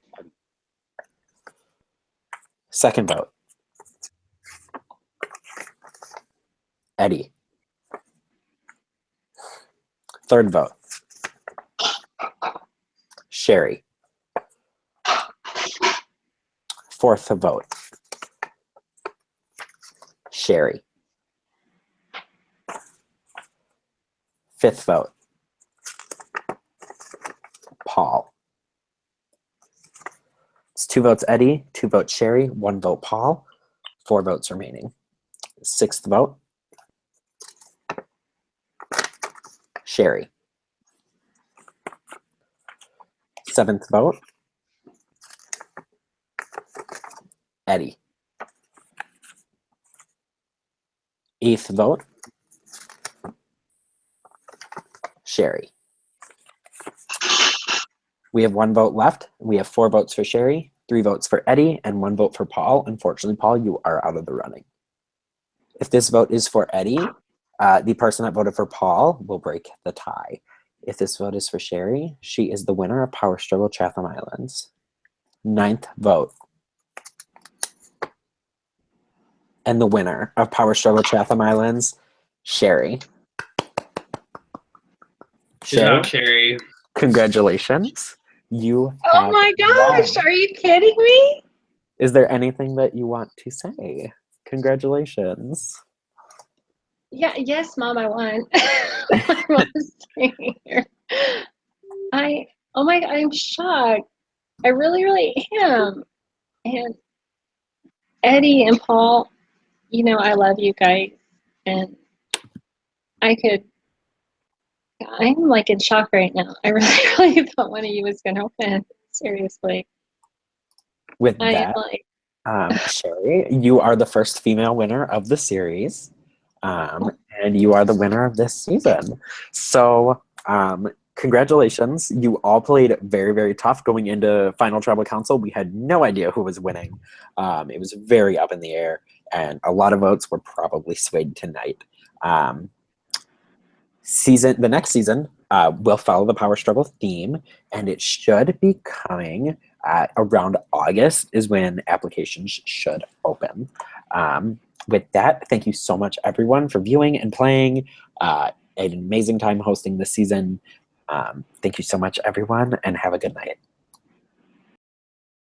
Second vote. Eddie. Third vote. Sherry. Fourth vote. Sherry. Fifth vote. Paul. It's 2 votes Eddie, 2 votes Sherry, 1 vote Paul, 4 votes remaining. 6th vote. Sherry. 7th vote. Eddie. 8th vote. Sherry. We have 1 vote left. We have 4 votes for Sherry, 3 votes for Eddie, and 1 vote for Paul. Unfortunately, Paul, you are out of the running. If this vote is for Eddie, the person that voted for Paul will break the tie. If this vote is for Sherry, she is the winner of Power Struggle Chatham Islands. 9th vote. And the winner of Power Struggle Chatham Islands, Sherry. Good job, Sherry. Congratulations. You Oh my gosh, won. are you kidding me? Is there anything that you want to say? Congratulations. Yeah, yes, Mom, I won. I was here. Oh my God, I'm shocked. I really, really am. And Eddie and Paul, you know, I love you guys. And I'm like in shock right now. I really, really thought one of you was going to win. Seriously. With I am that, like, Sherry, you are the first female winner of the series. And you are the winner of this season. So congratulations. You all played very, very tough going into Final Tribal Council. We had no idea who was winning. It was very up in the air, and a lot of votes were probably swayed tonight. The next season will follow the Power Struggle theme, and it should be coming around August is when applications should open. With that, thank you so much, everyone, for viewing and playing. An amazing time hosting this season. Thank you so much, everyone, and have a good night.